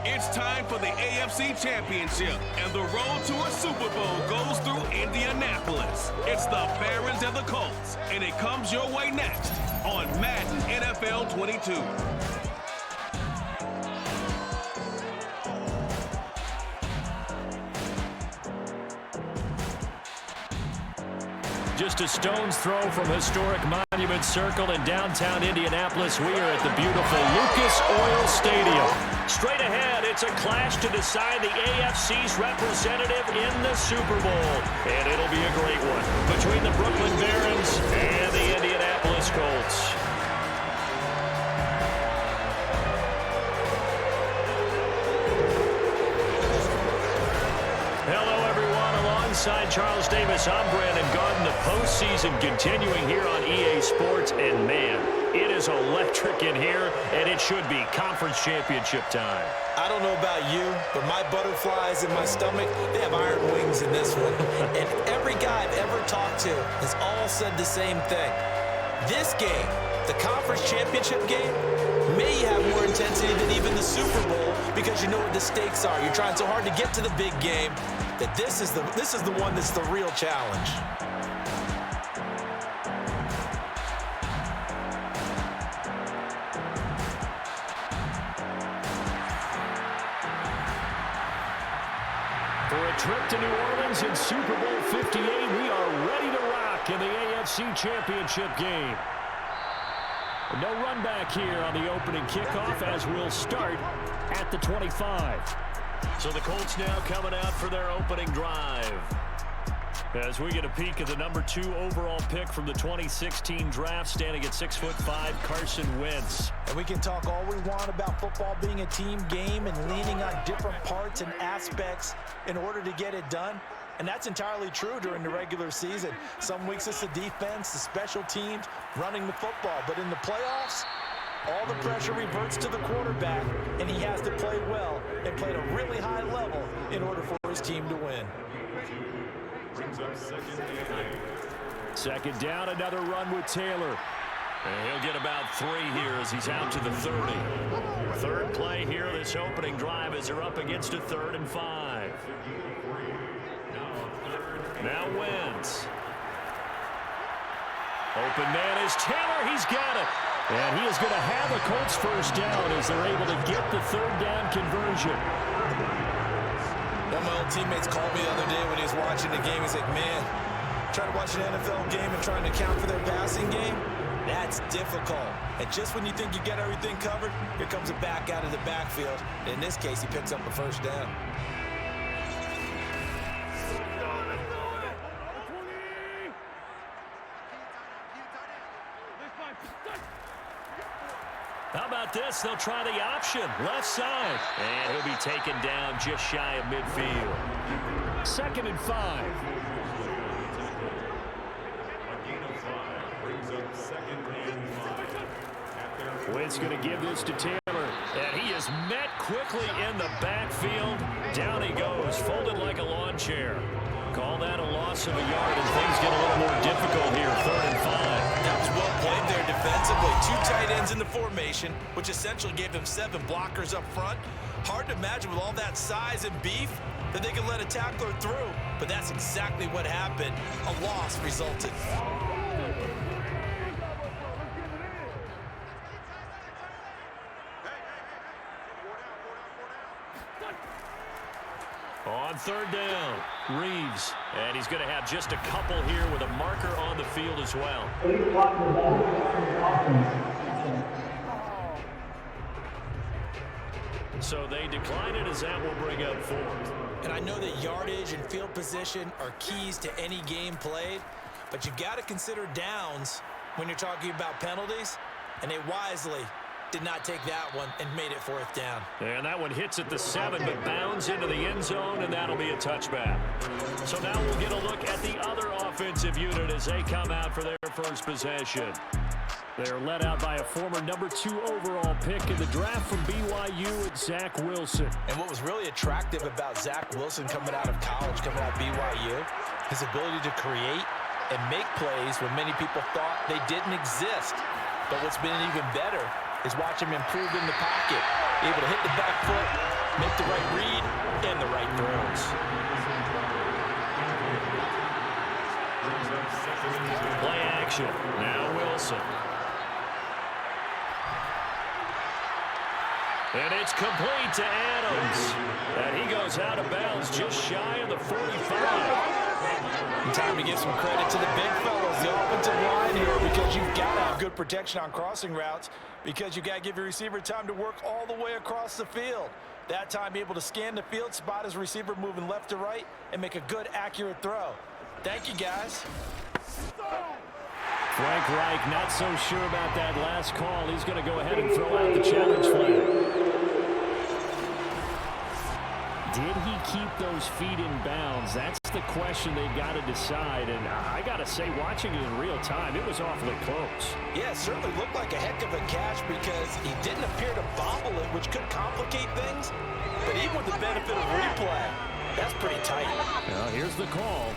It's time for the AFC Championship, and the road to a Super Bowl goes through Indianapolis. It's the Barons and the Colts, and it comes your way next on Madden NFL 22. Just a stone's throw from historic Monument Circle in downtown Indianapolis. We are at the beautiful Lucas Oil Stadium. Straight ahead, it's a clash to decide the AFC's representative in the Super Bowl. And it'll be a great one between the Brooklyn Barons and the Indianapolis Colts. Alongside Charles Davis, I'm Brandon Garden. The postseason continuing here on EA Sports, and man, it is electric in here, and it should be conference championship time. I don't know about you, but my butterflies in my stomach, they have iron wings in this one. And every guy I've ever talked to has all said the same thing. This game, the conference championship game, may have more intensity than even the Super Bowl because you know what the stakes are. You're trying so hard to get to the big game that this is the one that's the real challenge. For a trip to New Orleans in Super Bowl 58, we are ready to rock in the AFC Championship game. No run back here on the opening kickoff as we'll start at the 25. So the Colts now coming out for their opening drive. As we get a peek at the number 2 overall pick from the 2016 draft, standing at 6'5", Carson Wentz. And we can talk all we want about football being a team game and leaning on different parts and aspects in order to get it done. And that's entirely true during the regular season. Some weeks it's the defense, the special teams, running the football. But in the playoffs, all the pressure reverts to the quarterback, and he has to play well and play at a really high level in order for his team to win. Second down, another run with Taylor. And he'll get about 3 here as he's out to the 30. Third play here, this opening drive as they're up against a 3rd and 5. Now Wentz. Open man is Taylor. He's got it. And he is going to have a Colts first down as they're able to get the 3rd down conversion. One of my old teammates called me the other day when he was watching the game. He's like, man, trying to watch an NFL game and trying to account for their passing game, that's difficult. And just when you think you get everything covered, here comes a back out of the backfield. In this case, he picks up the first down. How about this? They'll try the option. Left side. And he'll be taken down just shy of midfield. 2nd and 5. Wentz going to give this to Taylor. And he is met quickly in the backfield. Down he goes, folded like a lawn chair. Call that a loss of a yard, and things get a little more difficult here. 3rd and 5. That was well played there defensively. 2 tight ends in the formation, which essentially gave them 7 blockers up front. Hard to imagine with all that size and beef that they could let a tackler through. But that's exactly what happened. A loss resulted. On 3rd down, Reeves. And he's going to have just a couple here with a marker on the field as well. So they decline it as that will bring up 4th. And I know that yardage and field position are keys to any game played, but you've got to consider downs when you're talking about penalties, and they wisely did not take that one and made it 4th down. And that one hits at the 7, but bounds into the end zone, and that'll be a touchback. So now we'll get a look at the other offensive unit as they come out for their first possession. They're led out by a former number 2 overall pick in the draft from BYU, at Zach Wilson. And what was really attractive about Zach Wilson coming out of college, coming out of BYU, his ability to create and make plays when many people thought they didn't exist. But what's been even better is watch him improve in the pocket, able to hit the back foot, make the right read and the right throws. Play action. Now Wilson. And it's complete to Adams. And he goes out of bounds just shy of the 45. Time to give some credit to the big fellas, the offensive line here, because you've got to have good protection on crossing routes, because you've got to give your receiver time to work all the way across the field. That time, be able to scan the field, spot his receiver moving left to right, and make a good, accurate throw. Thank you, guys. Frank Reich not so sure about that last call. He's going to go ahead and throw out the challenge flag. Did he keep those feet in bounds? That's the question they've got to decide. And I got to say, watching it in real time, it was awfully close. Yeah, it certainly looked like a heck of a catch because he didn't appear to bobble it, which could complicate things. But even with the benefit of replay, that's pretty tight. Well, here's the call.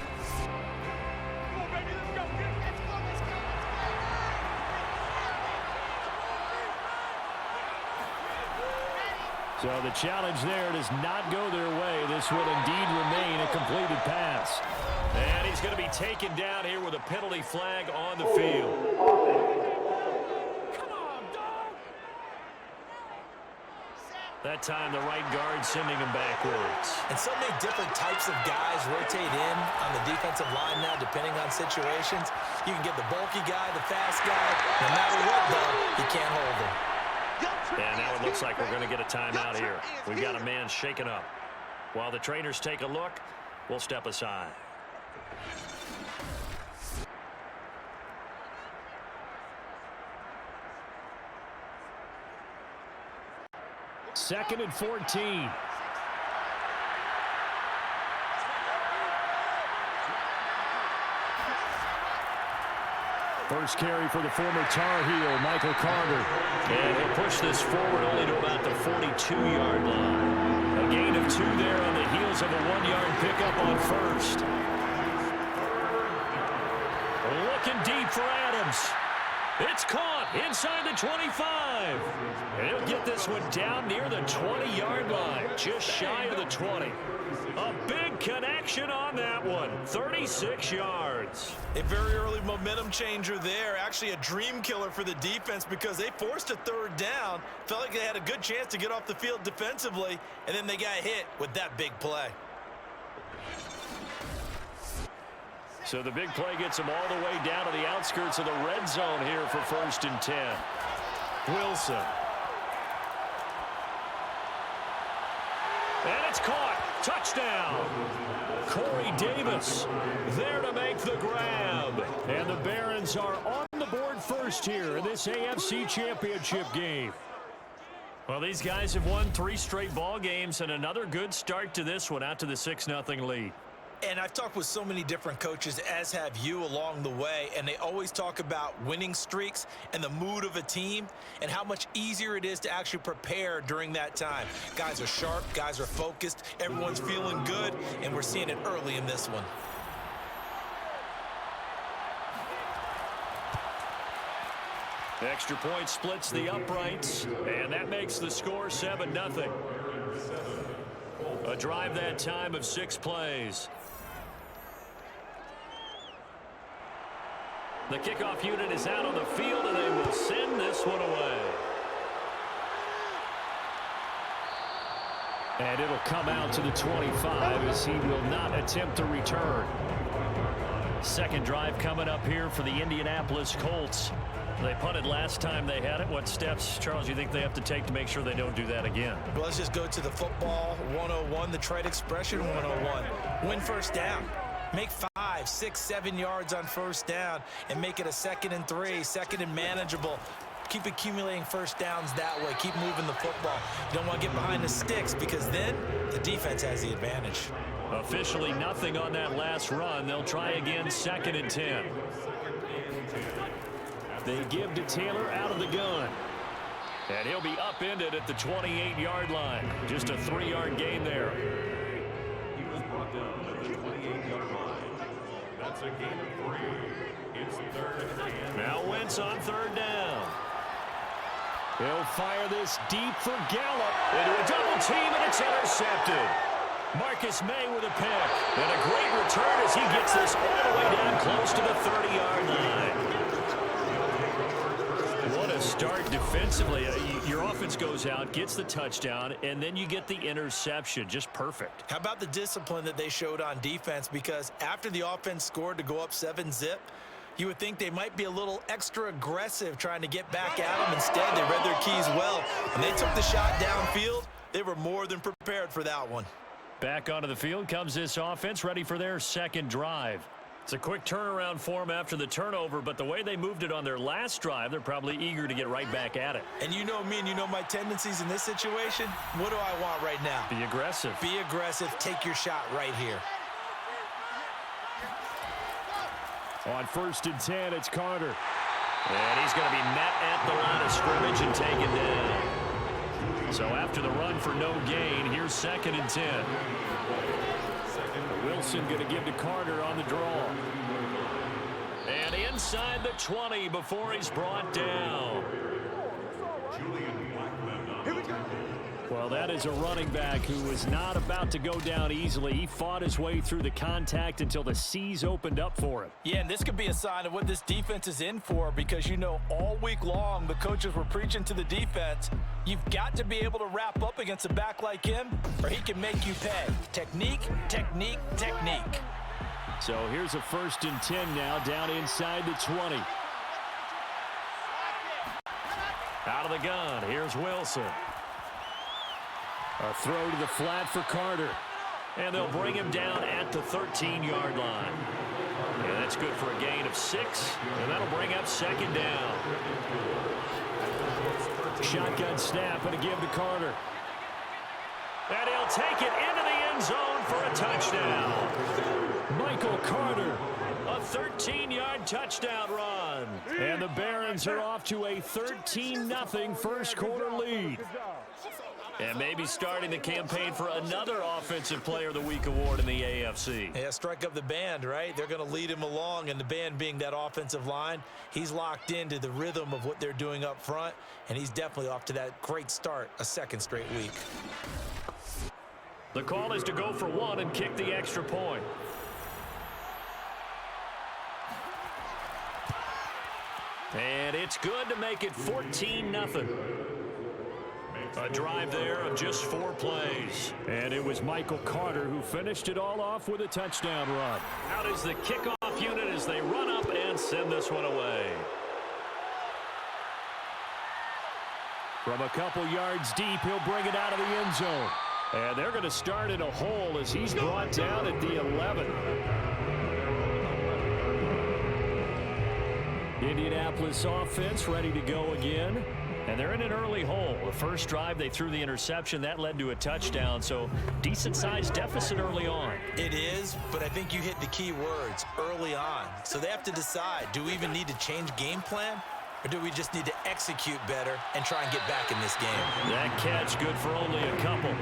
So the challenge there does not go their way. This will indeed remain a completed pass. And he's going to be taken down here with a penalty flag on the field. Come on, dog. That time the right guard sending him backwards. And so many different types of guys rotate in on the defensive line now, depending on situations. You can get the bulky guy, the fast guy. No matter what, though, you can't hold him. And now it looks like we're going to get a timeout here. We've got a man shaken up. While the trainers take a look, we'll step aside. Second and 14. First carry for the former Tar Heel, Michael Carter. And he'll push this forward only to about the 42-yard line. A gain of 2 there on the heels of a 1-yard pickup on first. Looking deep for Adams. It's caught inside the 25. And he'll get this one down near the 20-yard line, just shy of the 20. A big connection on that one, 36 yards. A very early momentum changer there. Actually a dream killer for the defense because they forced a third down. Felt like they had a good chance to get off the field defensively, and then they got hit with that big play. So the big play gets them all the way down to the outskirts of the red zone here for 1st and 10. Wilson. And it's caught. Touchdown. Corey Davis there to make the grab. And the Barons are on the board first here in this AFC Championship game. Well, these guys have won 3 straight ball games and another good start to this one out to the 6-0 lead. And I've talked with so many different coaches, as have you along the way, and they always talk about winning streaks and the mood of a team and how much easier it is to actually prepare during that time. Guys are sharp, guys are focused, everyone's feeling good, and we're seeing it early in this one. The extra point splits the uprights, and that makes the score 7-0. A drive that time of 6 plays. The kickoff unit is out on the field, and they will send this one away. And it'll come out to the 25 as he will not attempt to return. Second drive coming up here for the Indianapolis Colts. They punted last time they had it. What steps, Charles, you think they have to take to make sure they don't do that again? Well, let's just go to the football 101, the trade expression 101. Win first down. Make 5, 6, 7 yards on first down and make it a 2nd and 3, 2nd and manageable. Keep accumulating first downs that way. Keep moving the football. You don't want to get behind the sticks because then the defense has the advantage. Officially nothing on that last run. They'll try again 2nd and 10. They give to Taylor out of the gun. And he'll be upended at the 28-yard line. Just a 3-yard gain there. He was brought down at the 28-yard line. That's a gain of 3. It's 3rd and 10. Now Wentz on 3rd down. He'll fire this deep for Gallup. Into a double team, and it's intercepted. Marcus May with a pick. And a great return as he gets this all the way down close to the 30-yard line. What a start defensively. Your offense goes out, gets the touchdown, and then you get the interception. Just perfect. How about the discipline that they showed on defense? Because after the offense scored to go up 7-zip, you would think they might be a little extra aggressive trying to get back at them. Instead, they read their keys well, and they took the shot downfield. They were more than prepared for that one. Back onto the field comes this offense, ready for their second drive. It's a quick turnaround for them after the turnover, but the way they moved it on their last drive, they're probably eager to get right back at it. And you know me and you know my tendencies in this situation. What do I want right now? Be aggressive. Be aggressive. Take your shot right here. On 1st and 10, it's Carter. And he's going to be met at the line of scrimmage and taken down. So after the run for no gain, here's 2nd and 10. Wilson going to give to Carter on the draw. And inside the 20 before he's brought down. Well, that is a running back who was not about to go down easily. He fought his way through the contact until the seas opened up for him. Yeah, and this could be a sign of what this defense is in for, because, you know, all week long the coaches were preaching to the defense, you've got to be able to wrap up against a back like him or he can make you pay. Technique, technique, technique. So here's a 1st and 10 now, down inside the 20. Out of the gun, here's Wilson. A throw to the flat for Carter. And they'll bring him down at the 13-yard line. And that's good for a gain of 6. And that'll bring up 2nd down. Shotgun snap and a give to Carter. And he'll take it into the end zone for a touchdown. Michael Carter, a 13-yard touchdown run. And the Barons are off to a 13-0 first quarter lead. And maybe starting the campaign for another Offensive Player of the Week award in the AFC. Yeah, strike up the band, right? They're going to lead him along, and the band being that offensive line, he's locked into the rhythm of what they're doing up front, and he's definitely off to that great start, a 2nd straight week. The call is to go for 1 and kick the extra point. And it's good to make it 14-0. A drive there of just 4 plays. And it was Michael Carter who finished it all off with a touchdown run. Out is the kickoff unit as they run up and send this one away. From a couple yards deep, he'll bring it out of the end zone. And they're going to start in a hole as he's brought down at the 11. Indianapolis offense ready to go again. And they're in an early hole. The first drive, they threw the interception. That led to a touchdown, so decent-sized deficit early on. It is, but I think you hit the key words, early on. So they have to decide, do we even need to change game plan, or do we just need to execute better and try and get back in this game? That catch good for only a couple.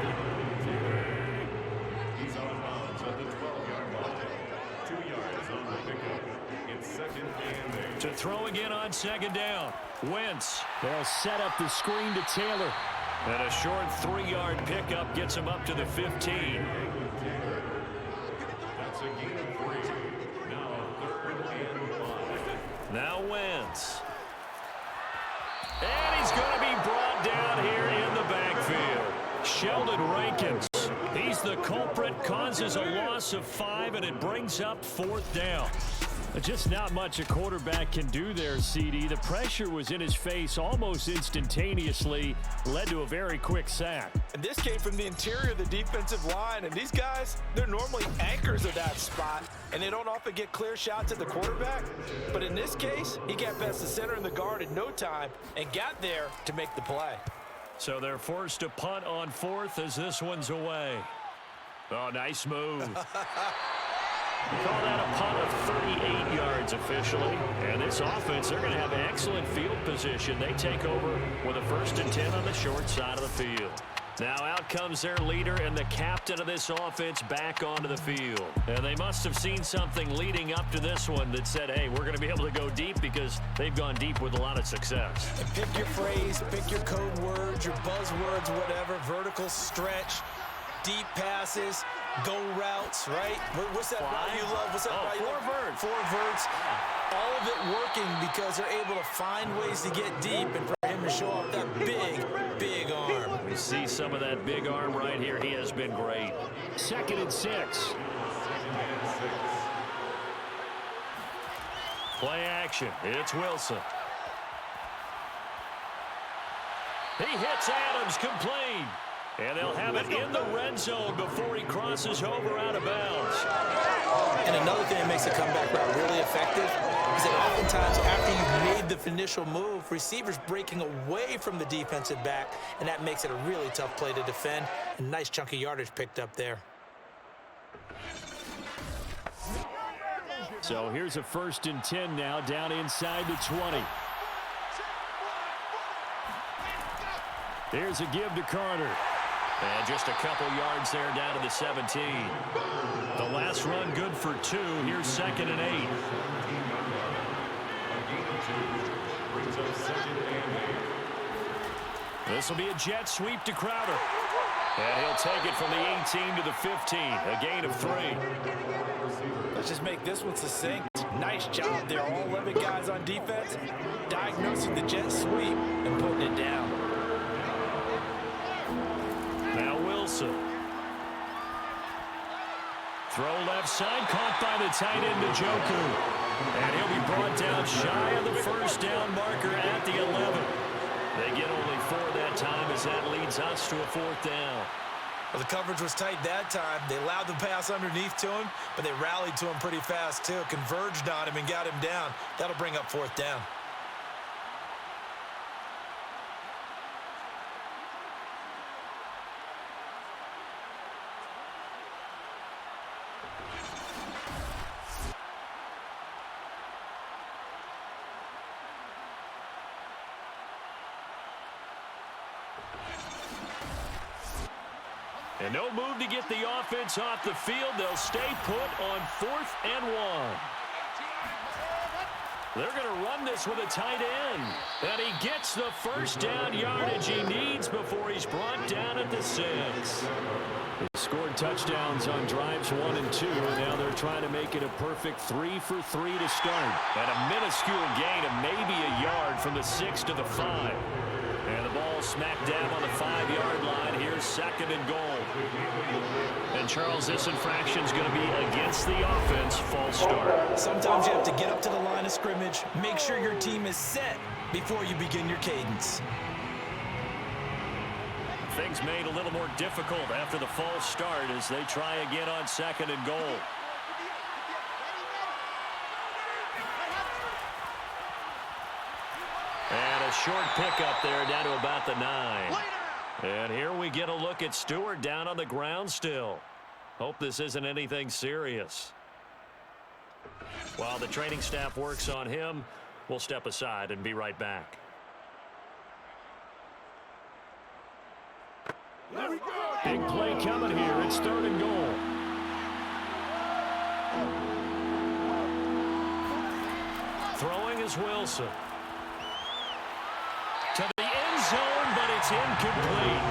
He's out of bounds at the 12-yard line. 2 yards on the pickup. It's 2nd and 8. To throw again on 2nd down. Wentz. They'll set up the screen to Taylor. And a short 3-yard pickup gets him up to the 15. That's a gain of 3. Now 3rd and 5. Now Wentz. And he's going to be brought down here in the backfield. Sheldon Rankins. He's the culprit, causes a loss of 5, and it brings up 4th down. Just not much a quarterback can do there, CD. The pressure was in his face almost instantaneously, led to a very quick sack. And this came from the interior of the defensive line, and these guys, they're normally anchors of that spot, and they don't often get clear shots at the quarterback. But in this case, he got past the center and the guard in no time and got there to make the play. So they're forced to punt on 4th as this one's away. Oh, nice move. Call that a punt of 38 yards officially. And this offense, they're going to have excellent field position. They take over with a 1st and 10 on the short side of the field. Now out comes their leader and the captain of this offense back onto the field. And they must have seen something leading up to this one that said, hey, we're going to be able to go deep, because they've gone deep with a lot of success. And pick your phrase, pick your code words, your buzzwords, whatever. Vertical stretch, deep passes, go routes, right? What's that route you love? What's that route you love? Four verts. All of it working because they're able to find ways to get deep and for him to show off that big, big arm. We see some of that big arm right here. He has been great. 2nd and 6. Play action. It's Wilson. He hits Adams complete. And they'll have it in the red zone before he crosses over out of bounds. And another thing that makes a comeback route really effective is that oftentimes after you've made the initial move, receivers breaking away from the defensive back, and that makes it a really tough play to defend. A nice chunk of yardage picked up there. So here's a 1st and 10 now, down inside the 20. Here's a give to Carter. And just a couple yards there down to the 17. The last run good for 2. Here's 2nd and 8. This will be a jet sweep to Crowder. And he'll take it from the 18 to the 15. A gain of 3. Let's just make this one succinct. Nice job there. All 11 guys on defense diagnosing the jet sweep and putting it down. Now Wilson. Throw left side, caught by the tight end Njoku. And he'll be brought down shy of the 1st down marker at the 11. They get only 4 that time as that leads us to a 4th down. Well, the coverage was tight that time. They allowed the pass underneath to him, but they rallied to him pretty fast too. Converged on him and got him down. That'll bring up 4th down. And no move to get the offense off the field. They'll stay put on 4th and 1. They're going to run this with a tight end. And he gets the 1st down yardage he needs before he's brought down at the 6. They scored touchdowns on drives 1 and 2. And now they're trying to make it a perfect 3 for 3 to start. And a minuscule gain of maybe a yard from the 6 to the 5. And the ball smacked down on the 5-yard line. Here's 2nd and goal. And Charles, this infraction is going to be against the offense. False start. Sometimes you have to get up to the line of scrimmage, make sure your team is set before you begin your cadence. Things made a little more difficult after the false start as they try again on 2nd and goal. And a short pickup there down to about the 9. And here we get a look at Stewart down on the ground still. Hope this isn't anything serious. While the training staff works on him, we'll step aside and be right back. Big play coming here. It's 3rd and goal. Throwing is Wilson. To the end zone, but it's incomplete.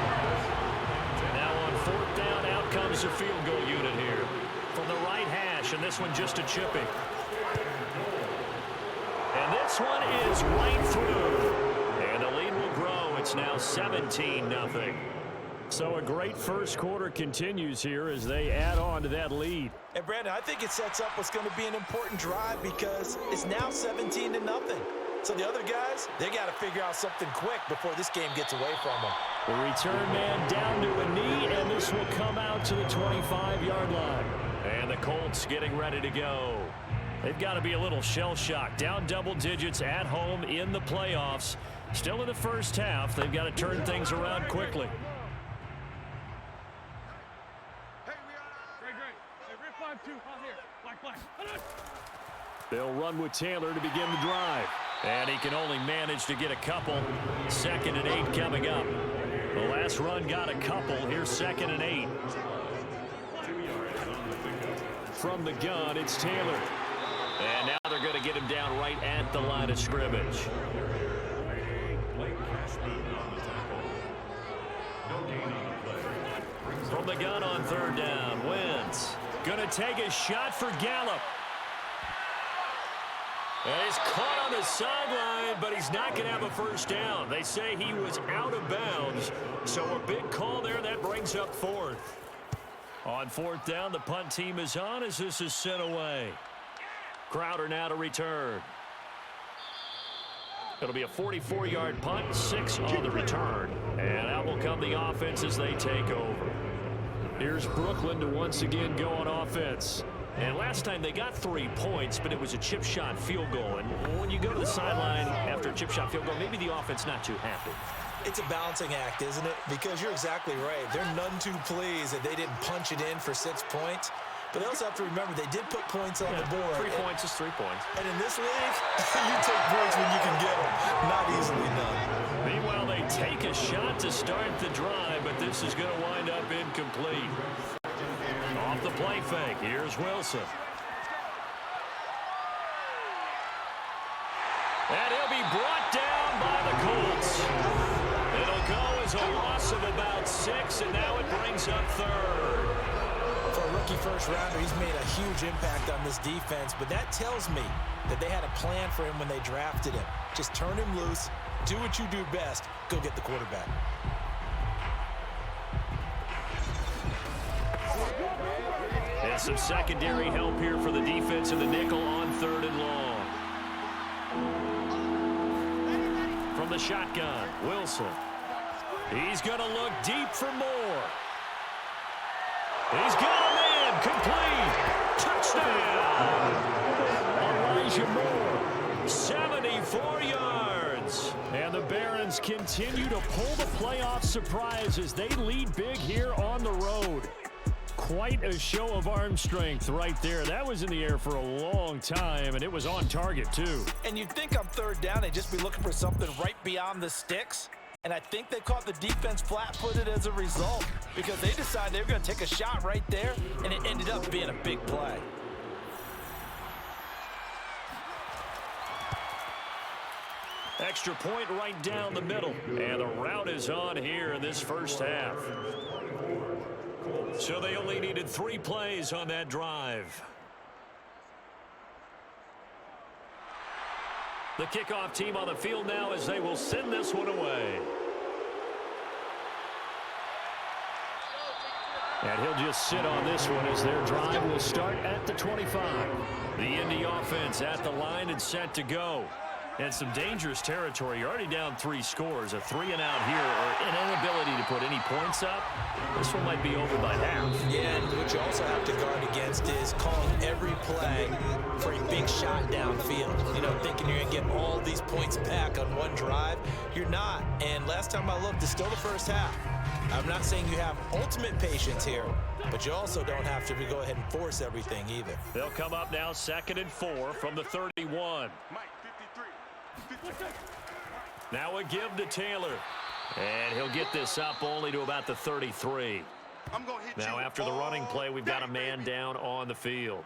Now on 4th down, out comes the field goal unit here. From the right hash, and this one just a chipping. And this one is right through. And the lead will grow. It's now 17-0. So a great first quarter continues here as they add on to that lead. And Brandon, I think it sets up what's going to be an important drive because it's now 17-0. So the other guys, they got to figure out something quick before this game gets away from them. The return man down to a knee, and this will come out to the 25-yard line. And the Colts getting ready to go. They've got to be a little shell-shocked. Down double digits at home in the playoffs. Still in the first half. They've got to turn things around quickly. They'll run with Taylor to begin the drive. And he can only manage to get a couple. 2nd and 8 coming up. The last run got a couple. Here's 2nd and 8. 2 yards on the pickup. From the gun, it's Taylor. And now they're going to get him down right at the line of scrimmage. From the gun on 3rd down, Wentz going to take a shot for Gallup. And he's caught on the sideline, but he's not going to have a first down. They say he was out of bounds, so a big call there. That brings up 4th. On 4th down, the punt team is on as this is sent away. Crowder now to return. It'll be a 44-yard punt, 6 on the return. And out will come the offense as they take over. Here's Brooklyn to once again go on offense. And last time they got 3 points, but it was a chip shot field goal. And when you go to the sideline after a chip shot field goal, maybe the offense not too happy. It's a balancing act, isn't it? Because you're exactly right. They're none too pleased that they didn't punch it in for 6 points. But they also have to remember they did put points on the board. 3 points is 3 points. And in this league, you take points when you can get them. Not easily done. Meanwhile, they take a shot to start the drive, but this is going to wind up incomplete. Off the play fake, here's Wilson. And he'll be brought down by the Colts. It'll go as a loss of about 6, and now it brings up 3rd. For a rookie first-rounder, he's made a huge impact on this defense, but that tells me that they had a plan for him when they drafted him. Just turn him loose, do what you do best, go get the quarterback. And some secondary help here for the defense in the nickel on 3rd and long. From the shotgun, Wilson. He's going to look deep for more. He's got a man, complete, touchdown. Elijah Moore, 74 yards. And the Barons continue to pull the playoff surprise as they lead big here on the road. Quite a show of arm strength right there. That was in the air for a long time, and it was on target too. And you'd think on 3rd down, they'd just be looking for something right beyond the sticks. And I think they caught the defense flat-footed as a result because they decided they were going to take a shot right there, and it ended up being a big play. Extra point right down the middle. And the route is on here in this first half. So they only needed 3 plays on that drive. The kickoff team on the field now as they will send this one away. And he'll just sit on this one as their drive will start at the 25. The Indy offense at the line and set to go. And some dangerous territory. You're already down 3 scores. A 3-and-out here or an inability to put any points up. This one might be over by half. Yeah, and what you also have to guard against is calling every play for a big shot downfield. You know, thinking you're going to get all these points back on one drive. You're not. And last time I looked, it's still the first half. I'm not saying you have ultimate patience here, but you also don't have to go ahead and force everything either. They'll come up now 2nd and 4 from the 31. Now a give to Taylor. And he'll get this up only to about the 33. Now after the running play, we've got a man down on the field.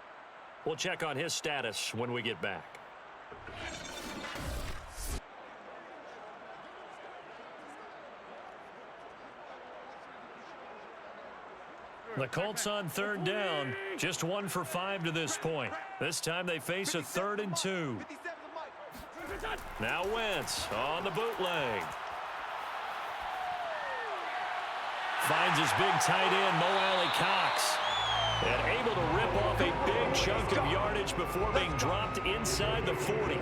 We'll check on his status when we get back. The Colts on 3rd down, just 1 for 5 to this point. This time they face a 3rd and 2. Now Wentz on the bootleg. Finds his big tight end, Mo Alley Cox. And able to rip off a big chunk of yardage before being dropped inside the 40.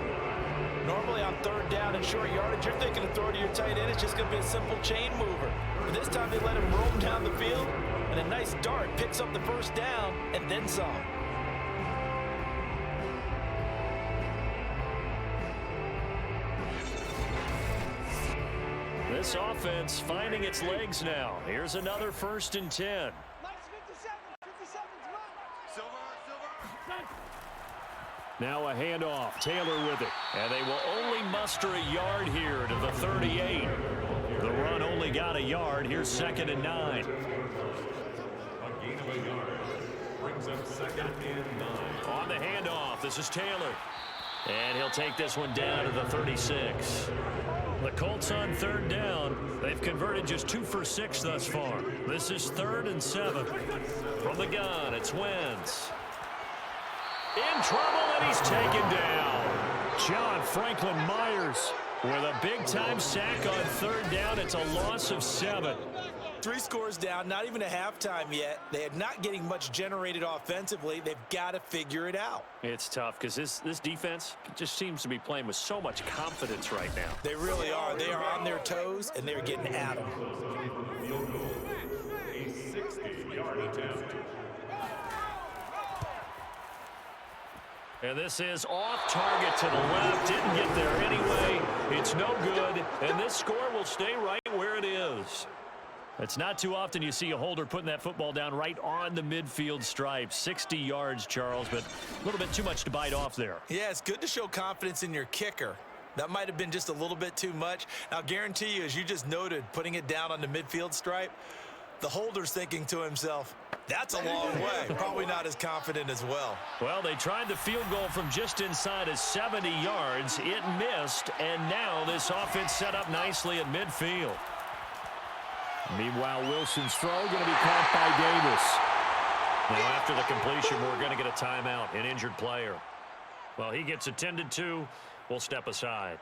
Normally on 3rd down and short yardage, you're thinking of throwing to your tight end. It's just going to be a simple chain mover. But this time they let him roam down the field. And a nice dart picks up the first down and then some. This offense finding its legs now. Here's another 1st and 10. Now a handoff. Taylor with it. And they will only muster a yard here to the 38. The run only got a yard. Here's 2nd and 9. A gain of a yard brings up 2nd and 9. On the handoff, this is Taylor. And he'll take this one down to the 36. The Colts on 3rd down. They've converted just 2 for 6 thus far. This is 3rd and 7. From the gun, it's Wentz. In trouble, and he's taken down. John Franklin Myers with a big-time sack on 3rd down. It's a loss of 7. 3 scores down, not even a halftime yet. They are not getting much generated offensively. They've got to figure it out. It's tough because this defense just seems to be playing with so much confidence right now. They really are. They are on their toes, and they're getting at them. Field goal, a 60-yard attempt. And this is off target to the left. Didn't get there anyway. It's no good. And this score will stay right where it is. It's not too often you see a holder putting that football down right on the midfield stripe. 60 yards, Charles, but a little bit too much to bite off there. Yeah, it's good to show confidence in your kicker. That might have been just a little bit too much. I'll guarantee you, as you just noted, putting it down on the midfield stripe, the holder's thinking to himself, that's a long way. Probably not as confident as well. Well, they tried the field goal from just inside of 70 yards. It missed, and now this offense set up nicely at midfield. Meanwhile, Wilson's throw going to be caught by Davis. Now, after the completion, we're going to get a timeout, an injured player. Well, he gets attended to. We'll step aside.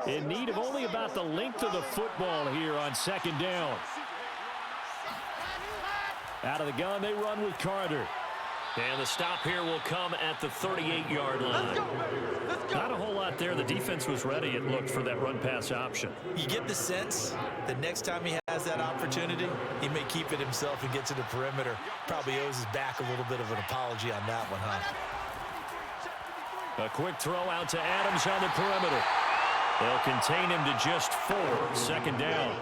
In need of only about the length of the football here on 2nd down. Out of the gun, they run with Carter. And the stop here will come at the 38-yard line. Not a whole lot there. The defense was ready, it looked, for that run-pass option. You get the sense that next time he has that opportunity, he may keep it himself and get to the perimeter. Probably owes his back a little bit of an apology on that one, huh? A quick throw out to Adams on the perimeter. They'll contain him to just 4. 2nd down.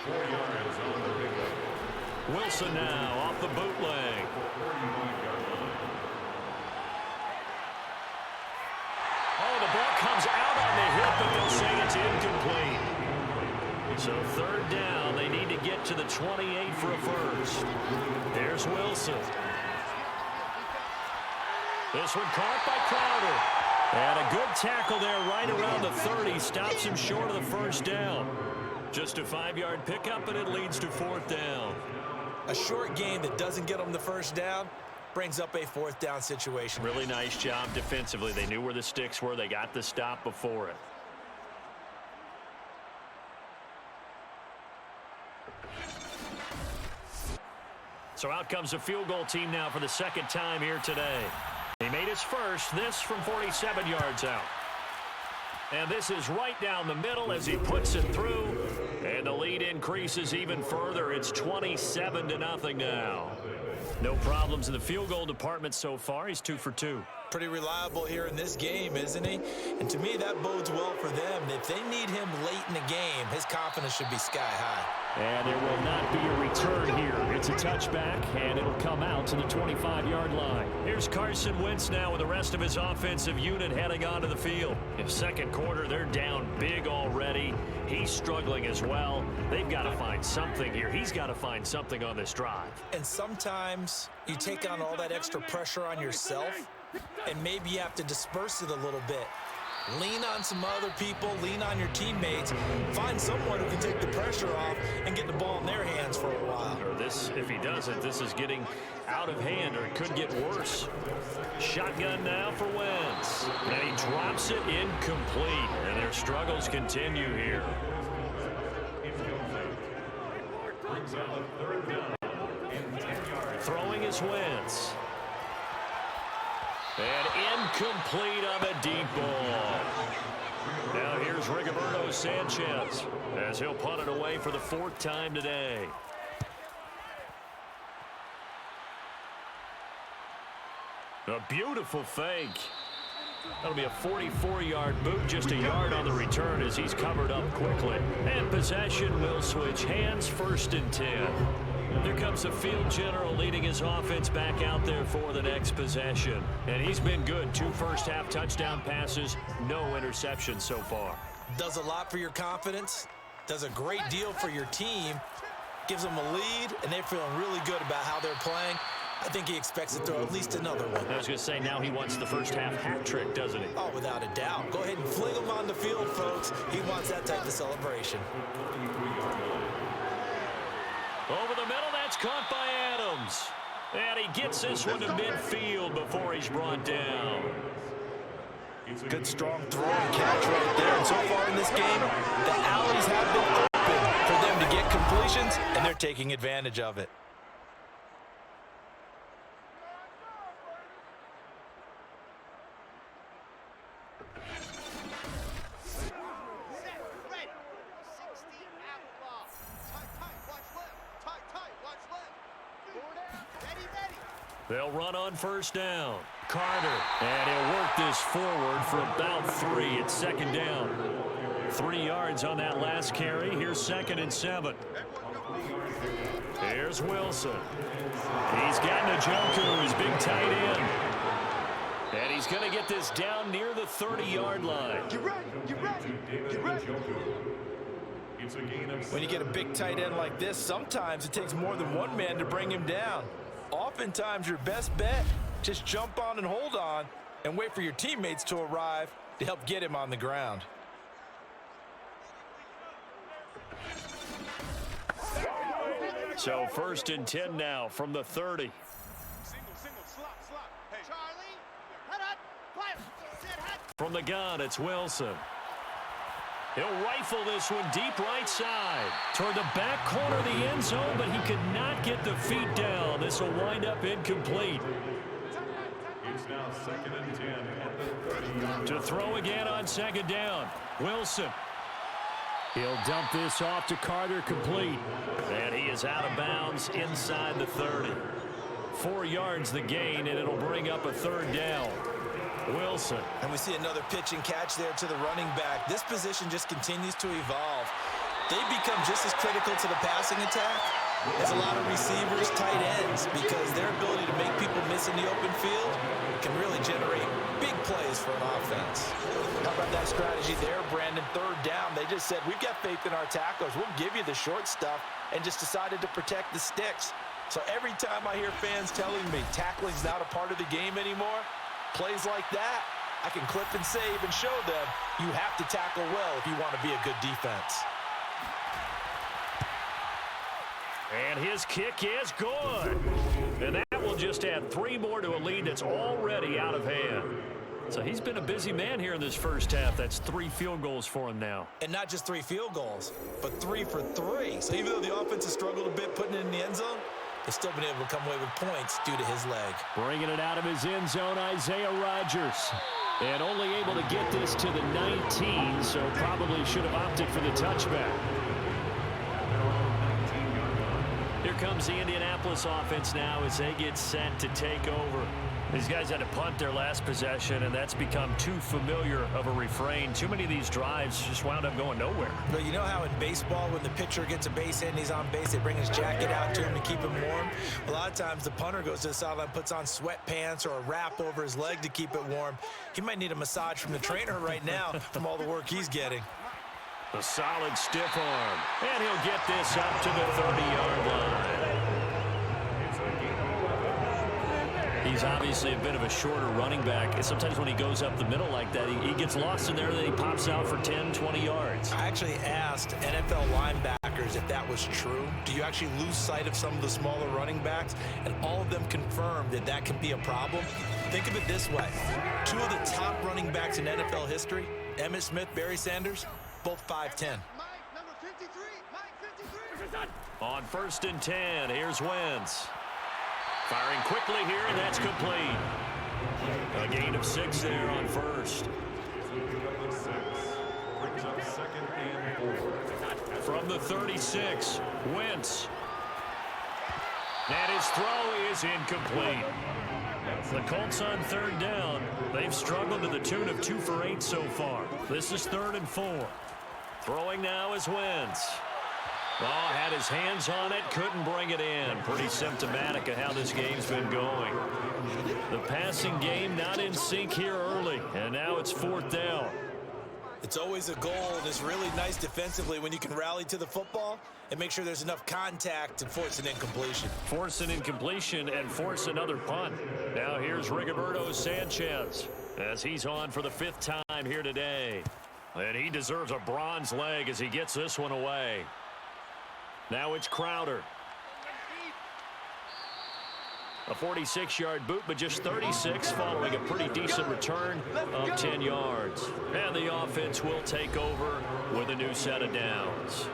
4 yards on the pickup. Wilson now off the bootleg. Oh, the ball comes out on the hip, but they'll say it's incomplete. So 3rd down, they need to get to the 28 for a first. There's Wilson. This one caught by Crowder. And a good tackle there right around the 30. Stops him short of the first down. Just a 5-yard pickup, and it leads to 4th down. A short game that doesn't get them the first down brings up a 4th down situation. Really nice job defensively. They knew where the sticks were. They got the stop before it. So out comes the field goal team now for the 2nd time here today. He made his first, this from 47 yards out. And this is right down the middle as he puts it through. And the lead increases even further. It's 27-0 now. No problems in the field goal department so far. He's 2 for 2. Pretty reliable here in this game, isn't he? And to me, that bodes well for them. If they need him late in the game, his confidence should be sky high. And there will not be a return here. It's a touchback, and it'll come out to the 25-yard line. Here's Carson Wentz now with the rest of his offensive unit heading onto the field. In 2nd quarter, they're down big already. He's struggling as well. They've got to find something here. He's got to find something on this drive. And sometimes you take on all that extra pressure on yourself, and maybe you have to disperse it a little bit. Lean on some other people, lean on your teammates, find someone who can take the pressure off and get the ball in their hands for a while. Or this, if he doesn't, this is getting out of hand, or it could get worse. Shotgun now for Wentz. And he drops it incomplete, and their struggles continue here. Throwing is Wentz. And incomplete on the deep ball. Now here's Rigoberto Sanchez as he'll punt it away for the 4th time today. A beautiful fake. That'll be a 44-yard boot, just a yard on the return as he's covered up quickly. And possession will switch hands, 1st and 10. Here comes the field general leading his offense back out there for the next possession. And he's been good. 2 first-half touchdown passes, no interceptions so far. Does a lot for your confidence, does a great deal for your team, gives them a lead, and they're feeling really good about how they're playing. I think he expects to throw at least another one. I was going to say, now he wants the first-half hat trick, doesn't he? Oh, without a doubt. Go ahead and fling him on the field, folks. He wants that type of celebration. Over the middle, that's caught by Adams. And he gets this one to midfield before he's brought down. Good, strong throw and catch right there. And so far in this game, the alleys have been open for them to get completions, and they're taking advantage of it. They'll run on 1st down. Carter, and he'll work this forward for about 3. It's 2nd down. 3 yards on that last carry. Here's 2nd and 7. Here's Wilson. He's got Njoku, his big tight end. And he's going to get this down near the 30-yard line. Get ready. It's a gain of 7. When you get a big tight end like this, sometimes it takes more than one man to bring him down. Oftentimes, your best bet, just jump on and hold on and wait for your teammates to arrive to help get him on the ground. So 1st and 10 now from the 30. From the gun, it's Wilson. He'll rifle this one deep right side toward the back corner of the end zone, but he could not get the feet down. This will wind up incomplete. It's now 2nd and 10 at the 30-yard. To throw again on 2nd down. Wilson. He'll dump this off to Carter, complete. And he is out of bounds inside the 30. 4 yards the gain, and it'll bring up a 3rd down. Wilson. And we see another pitch and catch there to the running back. This position just continues to evolve. They become just as critical to the passing attack as a lot of receivers, tight ends, because their ability to make people miss in the open field can really generate big plays for an offense. How about that strategy there, Brandon? 3rd down, they just said, we've got faith in our tacklers. We'll give you the short stuff, and just decided to protect the sticks. So every time I hear fans telling me tackling's not a part of the game anymore, plays like that, I can clip and save and show them you have to tackle well if you want to be a good defense. And his kick is good. And that will just add 3 more to a lead that's already out of hand. So he's been a busy man here in this first half. That's 3 field goals for him now. And not just 3 field goals, but 3 for 3. So even though the offense has struggled a bit putting it in the end zone, they've still been able to come away with points due to his leg. Bringing it out of his end zone, Isaiah Rodgers. And only able to get this to the 19, so probably should have opted for the touchback. Here comes the Indianapolis offense now as they get set to take over. These guys had to punt their last possession, and that's become too familiar of a refrain. Too many of these drives just wound up going nowhere. But you know how in baseball, when the pitcher gets a base hit and he's on base, they bring his jacket out to him to keep him warm? A lot of times the punter goes to the sideline, puts on sweatpants or a wrap over his leg to keep it warm. He might need a massage from the trainer right now from all the work he's getting. A solid stiff arm, and he'll get this up to the 30-yard line. He's obviously a bit of a shorter running back. Sometimes when he goes up the middle like that, he gets lost in there, and then he pops out for 10, 20 yards. I actually asked NFL linebackers if that was true. Do you actually lose sight of some of the smaller running backs? And all of them confirmed that that can be a problem. Think of it this way. 2 of the top running backs in NFL history, Emmitt Smith, Barry Sanders, both 5'10". On 1st and 10, here's Wentz. Firing quickly here, and that's complete. A gain of 6 there on 1st. From the 36, Wentz. And his throw is incomplete. The Colts on third down. They've struggled to the tune of 2 for 8 so far. This is 3rd and 4. Throwing now is Wentz. Oh, had his hands on it, couldn't bring it in. Pretty symptomatic of how this game's been going. The passing game not in sync here early, and now it's 4th down. It's always a goal, and it's really nice defensively when you can rally to the football and make sure there's enough contact to force an incompletion. Force an incompletion and force another punt. Now here's Rigoberto Sanchez as he's on for the 5th time here today. And he deserves a bronze leg as he gets this one away. Now it's Crowder. A 46-yard boot, but just 36 following a pretty decent return of 10 yards. And the offense will take over with a new set of downs.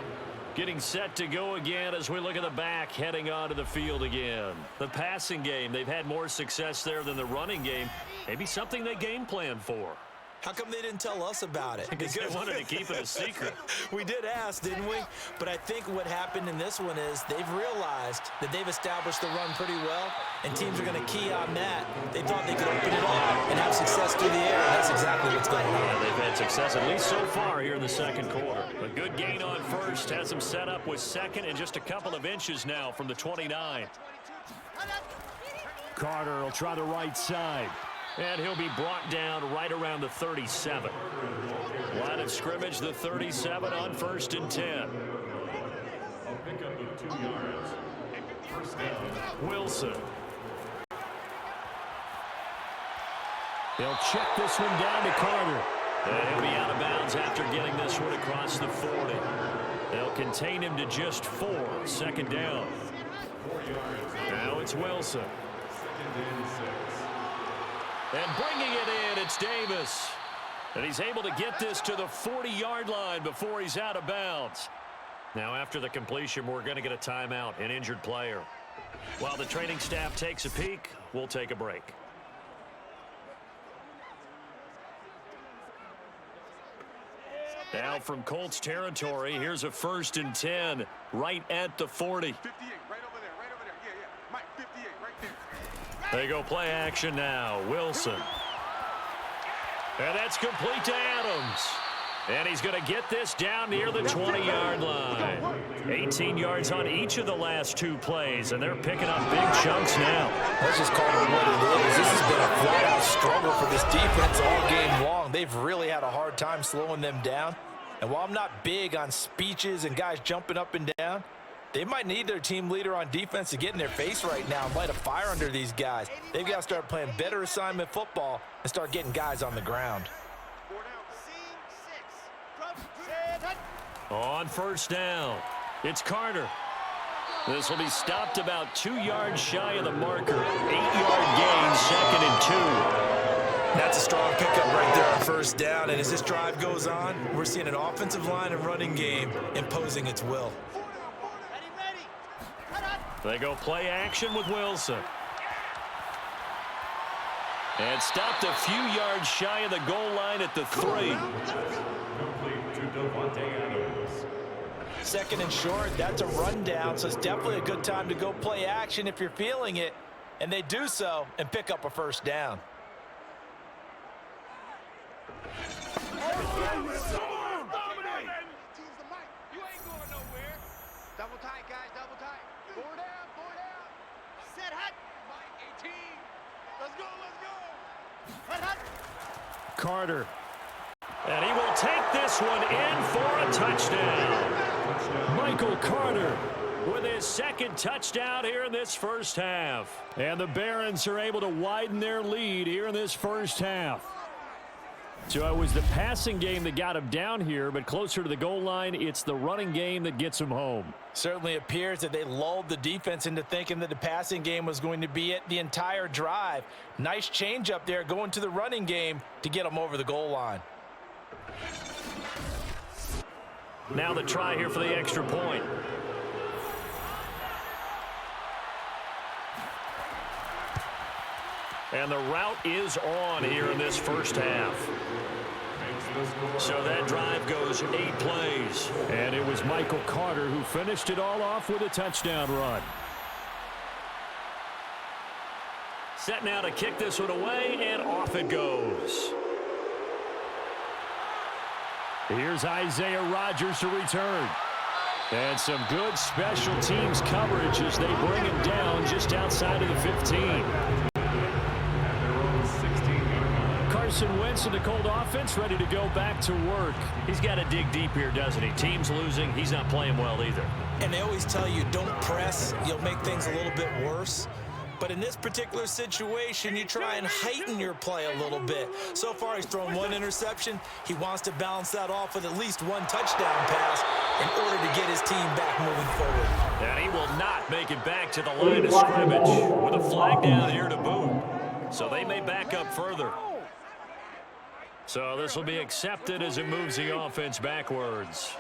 Getting set to go again as we look at the back heading onto the field again. The passing game, they've had more success there than the running game. Maybe something they game plan for. How come they didn't tell us about it? Because they wanted to keep it a secret. We did ask, didn't we? But I think what happened in this one is they've realized that they've established the run pretty well, and teams are going to key on that. They thought they could open it up and have success through the air, and that's exactly what's going on. Yeah, they've had success, at least so far, here in the 2nd quarter. A good gain on first has them set up with 2nd and just a couple of inches now from the 29. Carter will try the right side. And he'll be brought down right around the 37. Line of scrimmage, the 37 on 1st and 10. A pickup of 2 yards. First down. Wilson. They'll check this one down to Carter. And he'll be out of bounds after getting this one across the 40. They'll contain him to just 4. 2nd down. 4 yards. Now it's Wilson. 2nd and 6. And bringing it in, it's Davis. And he's able to get this to the 40-yard line before he's out of bounds. Now, after the completion, we're going to get a timeout, an injured player. While the training staff takes a peek, we'll take a break. Now from Colts territory, here's a 1st and 10 right at the 40. 58, right over there, right over there. Yeah, yeah. Mike, 58, right there. They go play action now. Wilson. And that's complete to Adams. And he's going to get this down near the 20-yard line. 18 yards on each of the last 2 plays, and they're picking up big chunks now. Let's just call it what it is. This has been a flat-out struggle for this defense all game long. They've really had a hard time slowing them down. And while I'm not big on speeches and guys jumping up and down, they might need their team leader on defense to get in their face right now and light a fire under these guys. They've got to start playing better assignment football and start getting guys on the ground. On 1st down, it's Carter. This will be stopped about 2 yards shy of the marker. 8-yard gain, 2nd and 2. That's a strong pickup right there on 1st down. And as this drive goes on, we're seeing an offensive line and running game imposing its will. They go play action with Wilson. And stopped a few yards shy of the goal line at the 3. Complete to Devontae Adams. 2nd and short, that's a rundown, so it's definitely a good time to go play action if you're feeling it. And they do so and pick up a 1st down. Double tight, guys, double tight. 4 down, 4 down. Set hut. Mike, 18. Let's go, let's go. Hut, hut. Carter. And he will take this one in for a touchdown. Michael Carter with his 2nd touchdown here in this 1st half. And the Barons are able to widen their lead here in this 1st half. So it was the passing game that got him down here, but closer to the goal line, it's the running game that gets him home. Certainly appears that they lulled the defense into thinking that the passing game was going to be it the entire drive. Nice change up there going to the running game to get them over the goal line. Now the try here for the extra point. And the route is on here in this 1st half. So that drive goes 8 plays. And it was Michael Carter who finished it all off with a touchdown run. Set now to kick this one away, and off it goes. Here's Isaiah Rodgers to return. And some good special teams coverage as they bring him down just outside of the 15. Carson Wentz and the Colt offense ready to go back to work. He's got to dig deep here, doesn't he? Team's losing. He's not playing well either. And they always tell you, don't press. You'll make things a little bit worse. But in this particular situation, you try and heighten your play a little bit. So far, he's thrown one interception. He wants to balance that off with at least one touchdown pass in order to get his team back moving forward. And he will not make it back to the line of scrimmage with a flag down here to boot. So they may back up further. So this will be accepted as it moves the offense backwards.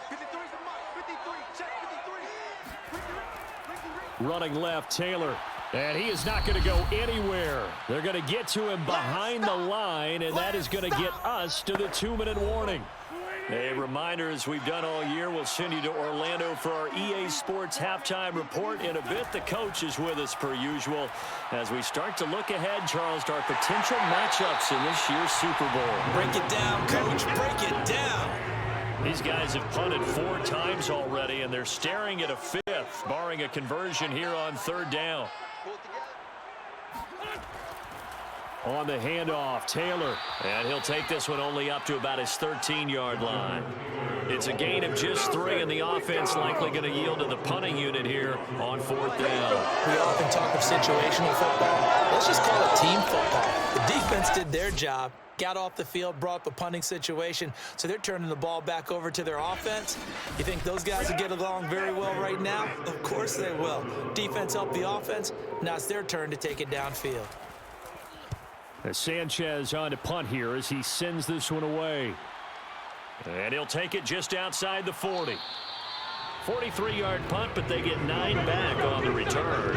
Running left, Taylor. And he is not going to go anywhere. They're going to get to him behind the line, and that is going to get us to the 2-minute warning. A reminder, as we've done all year, we'll send you to Orlando for our EA Sports halftime report in a bit. The coach is with us per usual as we start to look ahead, Charles, to our potential matchups in this year's Super Bowl. Break it down, Coach. Break it down. These guys have punted 4 times already, and they're staring at a 5th, barring a conversion here on 3rd down. On the handoff, Taylor. And he'll take this one only up to about his 13-yard line. It's a gain of just 3, and the offense likely going to yield to the punting unit here on 4th down. We often talk of situational football. Let's just call it team football. The defense did their job, got off the field, brought up a punting situation, so they're turning the ball back over to their offense. You think those guys will get along very well right now? Of course they will. Defense helped the offense. Now it's their turn to take it downfield. Sanchez on to punt here as he sends this one away. And he'll take it just outside the 40. 43-yard punt, but they get 9 back on the return.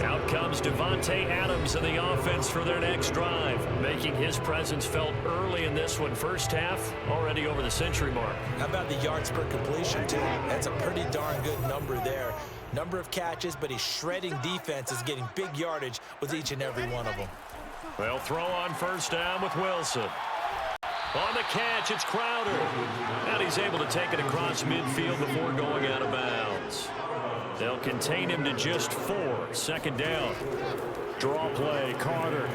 Out comes Devontae Adams in the offense for their next drive, making his presence felt early in this one. First half, already over the century mark. How about the yards per completion, too? That's a pretty darn good number there. Number of catches, but his shredding defense is getting big yardage with each and every one of them. They'll throw on 1st down with Wilson. On the catch, it's Crowder. And he's able to take it across midfield before going out of bounds. They'll contain him to just 4. 2nd down. Draw play, Carter.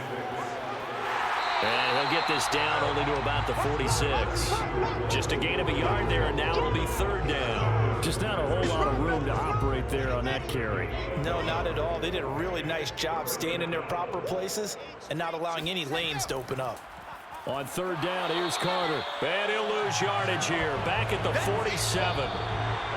And he'll get this down only to about the 46. Just a gain of a yard there, and now it'll be 3rd down. Just not a whole lot of room to operate there on that carry. No, not at all. They did a really nice job staying in their proper places and not allowing any lanes to open up. On 3rd down, here's Carter. And he'll lose yardage here, back at the 47.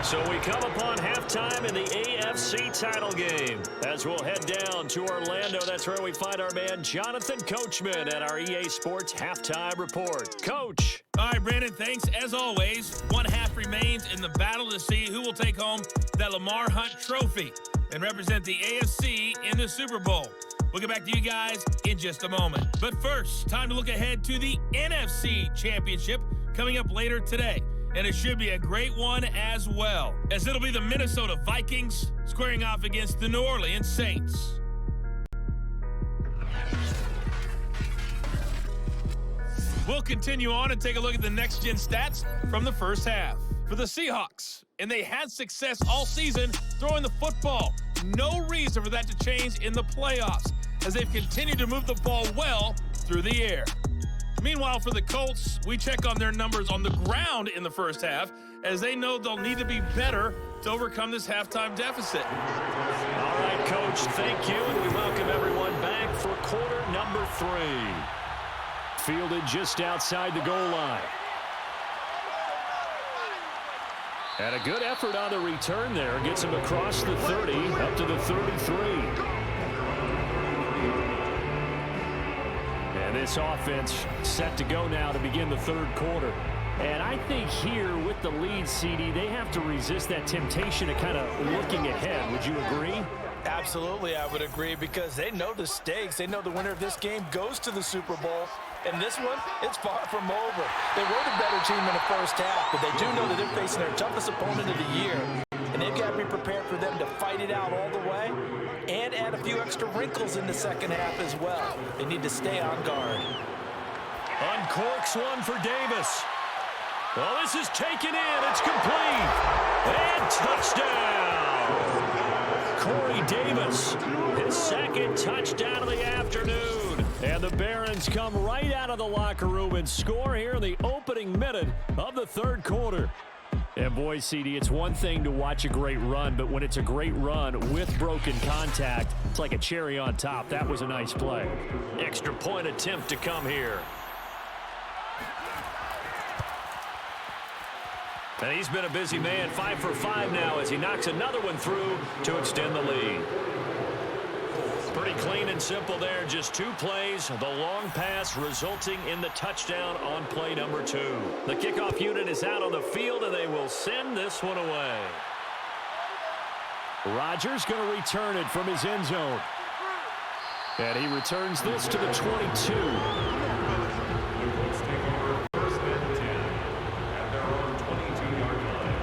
So we come upon halftime in the AFC title game. As we'll head down to Orlando, that's where we find our man Jonathan Coachman at our EA Sports halftime report. Coach. All right, Brandon, thanks. As always, 1 half remains in the battle to see who will take home that Lamar Hunt trophy and represent the AFC in the Super Bowl. We'll get back to you guys in just a moment. But first, time to look ahead to the NFC Championship coming up later today. And it should be a great one as well, as it'll be the Minnesota Vikings squaring off against the New Orleans Saints. We'll continue on and take a look at the next-gen stats from the first half. For the Seahawks, and they had success all season throwing the football. No reason for that to change in the playoffs, as they've continued to move the ball well through the air. Meanwhile, for the Colts, we check on their numbers on the ground in the first half, as they know they'll need to be better to overcome this halftime deficit. All right, Coach, thank you, and we welcome everyone back for quarter number 3. Fielded just outside the goal line. And a good effort on the return there. Gets him across the 30, up to the 33. And this offense set to go now to begin the 3rd quarter. And I think here with the lead, CD, they have to resist that temptation of kind of looking ahead. Would you agree? Absolutely, I would agree, because they know the stakes. They know the winner of this game goes to the Super Bowl. And this one, it's far from over. They were the better team in the first half, but they do know that they're facing their toughest opponent of the year. And they've got to be prepared for them to fight it out all the way and add a few extra wrinkles in the second half as well. They need to stay on guard. Uncorks one for Davis. Well, this is taken in. It's complete. And touchdown. Corey Davis, his second touchdown of the afternoon. And the Barons come right out of the locker room and score here in the opening minute of the third quarter. And boy, CD, it's one thing to watch a great run, but when it's a great run with broken contact, it's like a cherry on top. That was a nice play. Extra point attempt to come here. And he's been a busy man, 5 for 5 now as he knocks another one through to extend the lead. Pretty clean and simple there, just 2 plays. The long pass resulting in the touchdown on play number 2. The kickoff unit is out on the field, and they will send this one away. Rodgers going to return it from his end zone. And he returns this to the 22.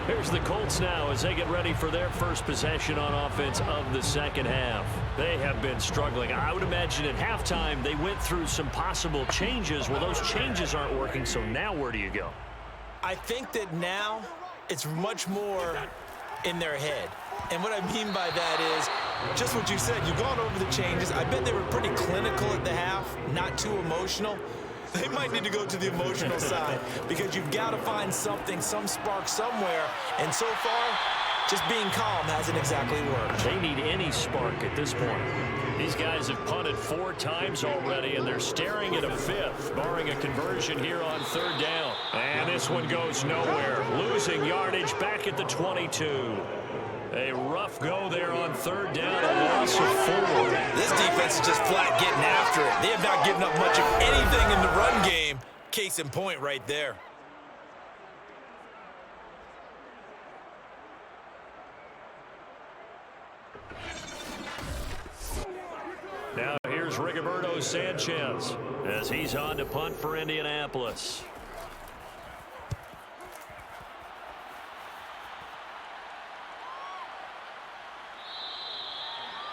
Here's the Colts now as they get ready for their first possession on offense of the second half. They have been struggling. I would imagine at halftime they went through some possible changes. Well, those changes aren't working, so now where do you go? I think that now it's much more in their head. And what I mean by that is just what you said. You've gone over the changes. I bet they were pretty clinical at the half, not too emotional. They might need to go to the emotional side because you've got to find something, some spark somewhere. And so far, just being calm hasn't exactly worked. They need any spark at this point. These guys have punted 4 times already, and they're staring at a 5th, barring a conversion here on 3rd down. And this one goes nowhere. Losing yardage back at the 22. A rough go there on 3rd down, a loss of 4. This defense is just flat getting after it. They have not given up much of anything in the run game. Case in point right there. Now here's Rigoberto Sanchez as he's on to punt for Indianapolis.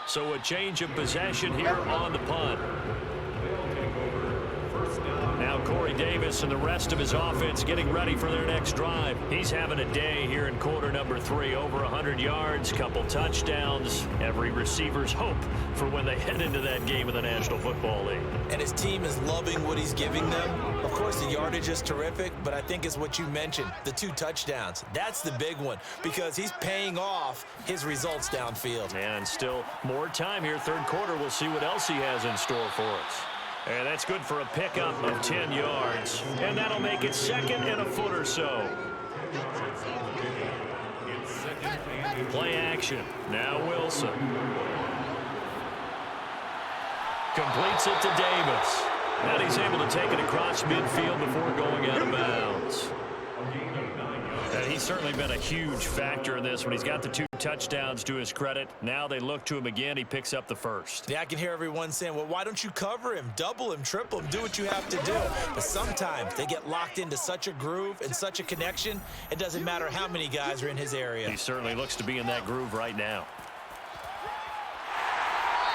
So a change of possession here on the punt. Now Corey Davis and the rest of his offense getting ready for their next drive. He's having a day here in quarter number 3. Over 100 yards, couple touchdowns. Every receiver's hope for when they head into that game in the National Football League. And his team is loving what he's giving them. Of course, the yardage is terrific, but I think it's what you mentioned, the 2 touchdowns. That's the big one because he's paying off his results downfield. And still more time here. 3rd quarter, we'll see what else he has in store for us. And that's good for a pickup of 10 yards. And that'll make it 2nd and a foot or so. Play action. Now Wilson. Completes it to Davis. And he's able to take it across midfield before going out of bounds. And he's certainly been a huge factor in this when he's got the 2 touchdowns to his credit. Now they look to him again. He picks up the 1st. Yeah, I can hear everyone saying, well, why don't you cover him, double him, triple him, do what you have to do. But sometimes they get locked into such a groove and such a connection, it doesn't matter how many guys are in his area. He certainly looks to be in that groove right now.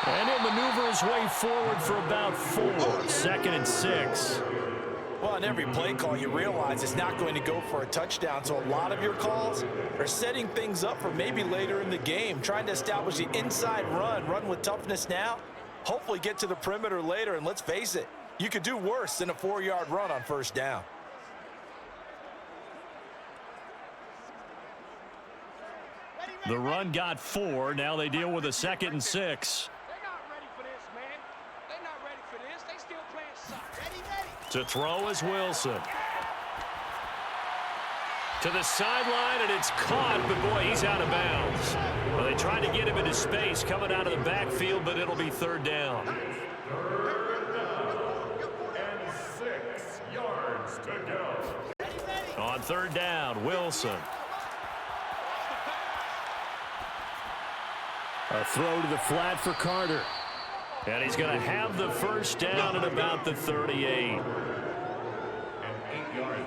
And he'll maneuver his way forward for about 4. 2nd and 6. Well, on every play call, you realize it's not going to go for a touchdown. So a lot of your calls are setting things up for maybe later in the game, trying to establish the inside run with toughness now, hopefully get to the perimeter later. And let's face it, you could do worse than a 4-yard run on 1st down. The run got 4. Now they deal with a 2nd and 6. To throw is Wilson. To the sideline, and it's caught, but boy, he's out of bounds. Well, they tried to get him into space coming out of the backfield, but it'll be 3rd down. 3rd down and 6 yards to go. On 3rd down, Wilson. A throw to the flat for Carter. And he's going to have the 1st down at about the 38. An 8-yard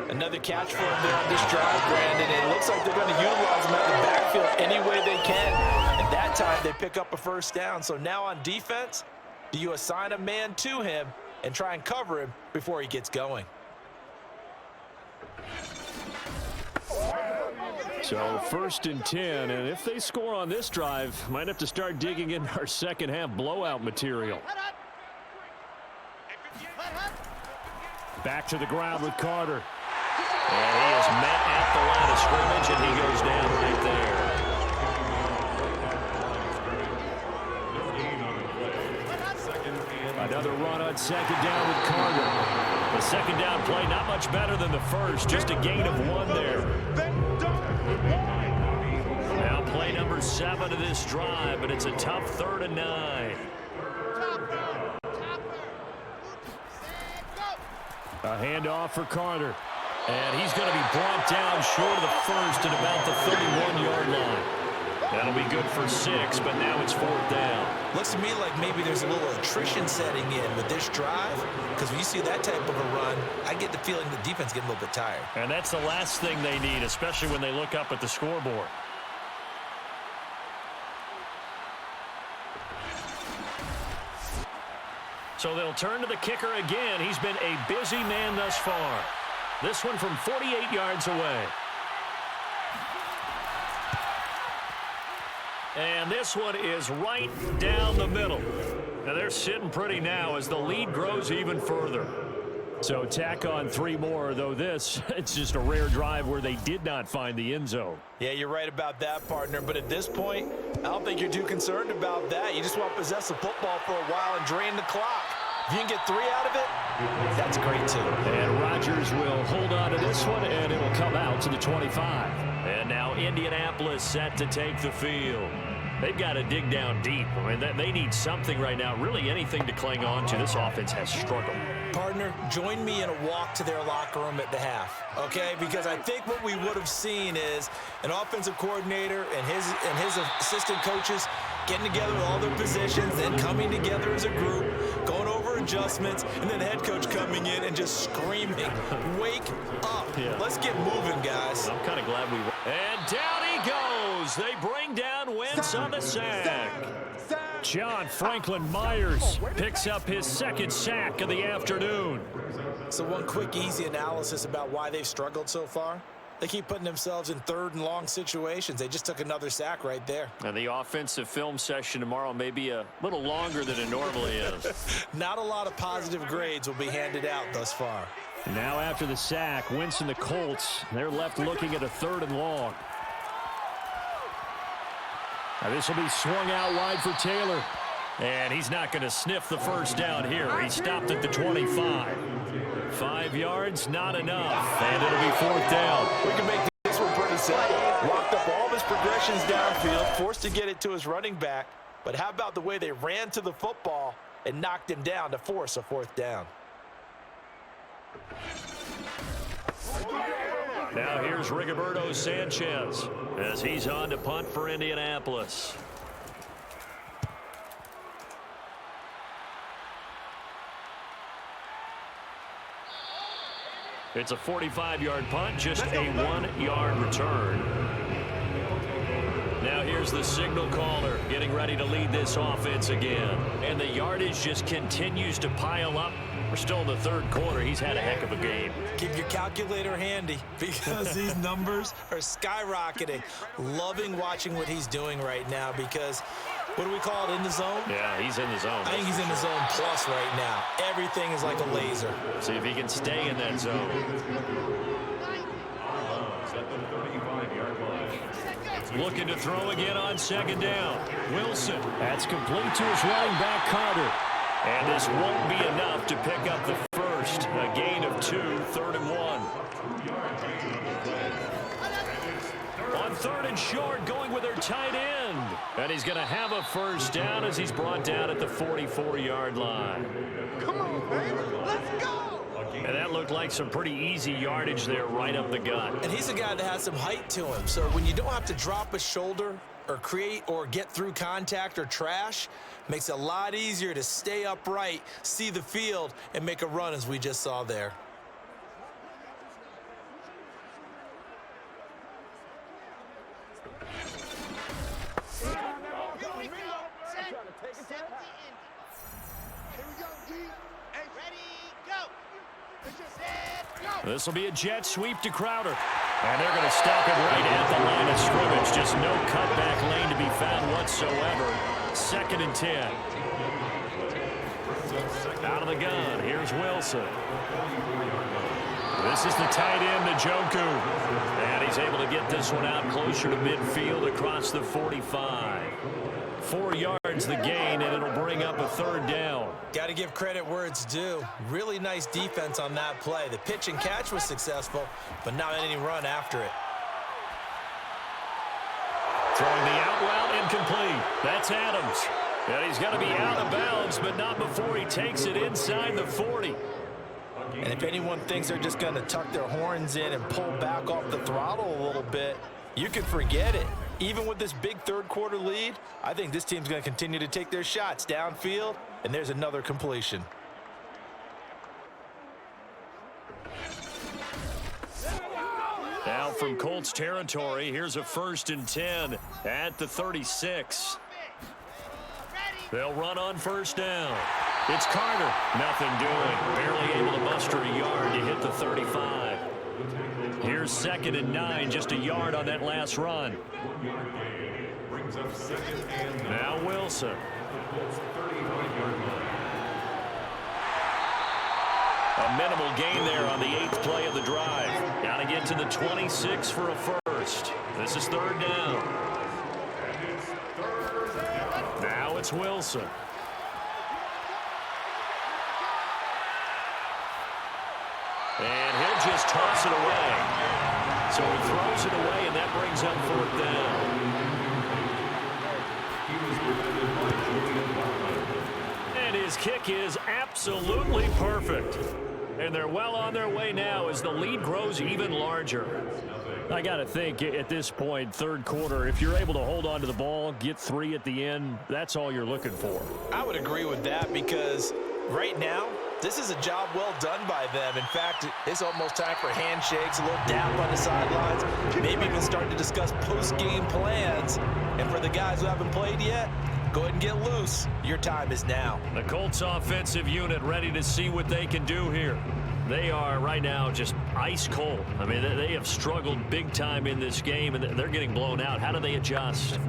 Another catch for him there on this drive, Brandon. And it looks like they're going to utilize him out of the backfield any way they can. And that time they pick up a first down. So now on defense, do you assign a man to him and try and cover him before he gets going? So 1st and 10, and if they score on this drive, might have to start digging in our second half blowout material. Back to the ground with Carter. And he is met at the line of scrimmage, and he goes down right there. Another run on 2nd down with Carter. The 2nd down play not much better than the first, just a gain of 1 there. Now play number 7 of this drive, but it's a tough 3rd and 9. A handoff for Carter. And he's going to be brought down short of the first at about the 31-yard line. That'll be good for 6, but now it's 4th down. Looks to me like maybe there's a little attrition setting in with this drive, because when you see that type of a run, I get the feeling the defense getting a little bit tired. And that's the last thing they need, especially when they look up at the scoreboard. So they'll turn to the kicker again. He's been a busy man thus far. This one from 48 yards away. And this one is right down the middle. Now they're sitting pretty now as the lead grows even further. So tack on 3 more, though it's just a rare drive where they did not find the end zone. Yeah, you're right about that, partner. But at this point, I don't think you're too concerned about that. You just want to possess the football for a while and drain the clock. If you can get 3 out of it, that's great, too. And Rodgers will hold on to this one, and it will come out to the 25. And now Indianapolis set to take the field. They've got to dig down deep. I mean, they need something right now, really anything to cling on to. This offense has struggled. Partner, join me in a walk to their locker room at the half, okay? Because I think what we would have seen is an offensive coordinator and his assistant coaches getting together with all their positions, then coming together as a group, going over adjustments, and then the head coach coming in and just screaming, wake up. Yeah. Let's get moving, guys. I'm kind of glad we were. And down he goes. They bring down Wentz on the sack. John Franklin Myers picks up his 2nd sack of the afternoon. So one quick, easy analysis about why they've struggled so far. They keep putting themselves in 3rd and long situations. They just took another sack right there. And the offensive film session tomorrow may be a little longer than it normally is. Not a lot of positive grades will be handed out thus far. Now after the sack, Wentz and the Colts, they're left looking at a 3rd and long. Now this will be swung out wide for Taylor. And he's not going to sniff the first down here. He stopped at the 25. 5 yards, not enough. And it'll be 4th down. We can make this one pretty simple. Walked up all of his progressions downfield, forced to get it to his running back. But how about the way they ran to the football and knocked him down to force a 4th down? Now here's Rigoberto Sanchez as he's on to punt for Indianapolis. It's a 45-yard punt, just a 1-yard return. Now here's the signal caller getting ready to lead this offense again. And the yardage just continues to pile up. We're still in the 3rd quarter. He's had a heck of a game. Keep your calculator handy because these numbers are skyrocketing. Loving watching what he's doing right now because, what do we call it, in the zone? Yeah, he's in the zone. I think he's in the zone plus right now. Everything is like a laser. See if he can stay in that zone. Looking to throw again on 2nd down. Wilson. That's complete to his running back, Carter. And this won't be enough to pick up the first. A gain of 2, 3rd and 1. On 3rd and short, going with their tight end. And he's going to have a first down as he's brought down at the 44-yard line. Come on, baby. Let's go. And that looked like some pretty easy yardage there right up the gut. And he's a guy that has some height to him. So when you don't have to drop a shoulder or create or get through contact or trash, makes it a lot easier to stay upright, see the field, and make a run as we just saw there. This will be a jet sweep to Crowder. And they're going to stop it right at the line of scrimmage. Just no cutback lane to be found whatsoever. 2nd and 10. Out of the gun. Here's Wilson. This is the tight end, Njoku. And he's able to get this one out closer to midfield across the 45. 4 yards the gain, and it'll bring up a 3rd down. Got to give credit where it's due. Really nice defense on that play. The pitch and catch was successful, but not any run after it. Throwing the out route incomplete. That's Adams. And he's going to be out of bounds, but not before he takes it inside the 40. And if anyone thinks they're just going to tuck their horns in and pull back off the throttle a little bit, you can forget it. Even with this big 3rd quarter lead, I think this team's going to continue to take their shots downfield, and there's another completion. Now from Colts territory, here's a 1st and 10 at the 36. They'll run on 1st down. It's Carter. Nothing doing. Barely able to muster a yard to hit the 35. Here's 2nd and 9, just a yard on that last run. Now Wilson. A minimal gain there on the 8th play of the drive. Got to get to the 26 for a 1st. This is 3rd down. Now it's Wilson. And he'll just toss it away. So he throws it away, and that brings up 4th down. And his kick is absolutely perfect. And they're well on their way now as the lead grows even larger. I got to think at this point, 3rd quarter, if you're able to hold on to the ball, get 3 at the end, that's all you're looking for. I would agree with that because right now, this is a job well done by them. In fact, it's almost time for handshakes, a little dap on the sidelines, maybe even starting to discuss post-game plans. And for the guys who haven't played yet, go ahead and get loose. Your time is now. The Colts offensive unit ready to see what they can do here. They are right now just ice cold. I mean, they have struggled big time in this game, and they're getting blown out. How do they adjust?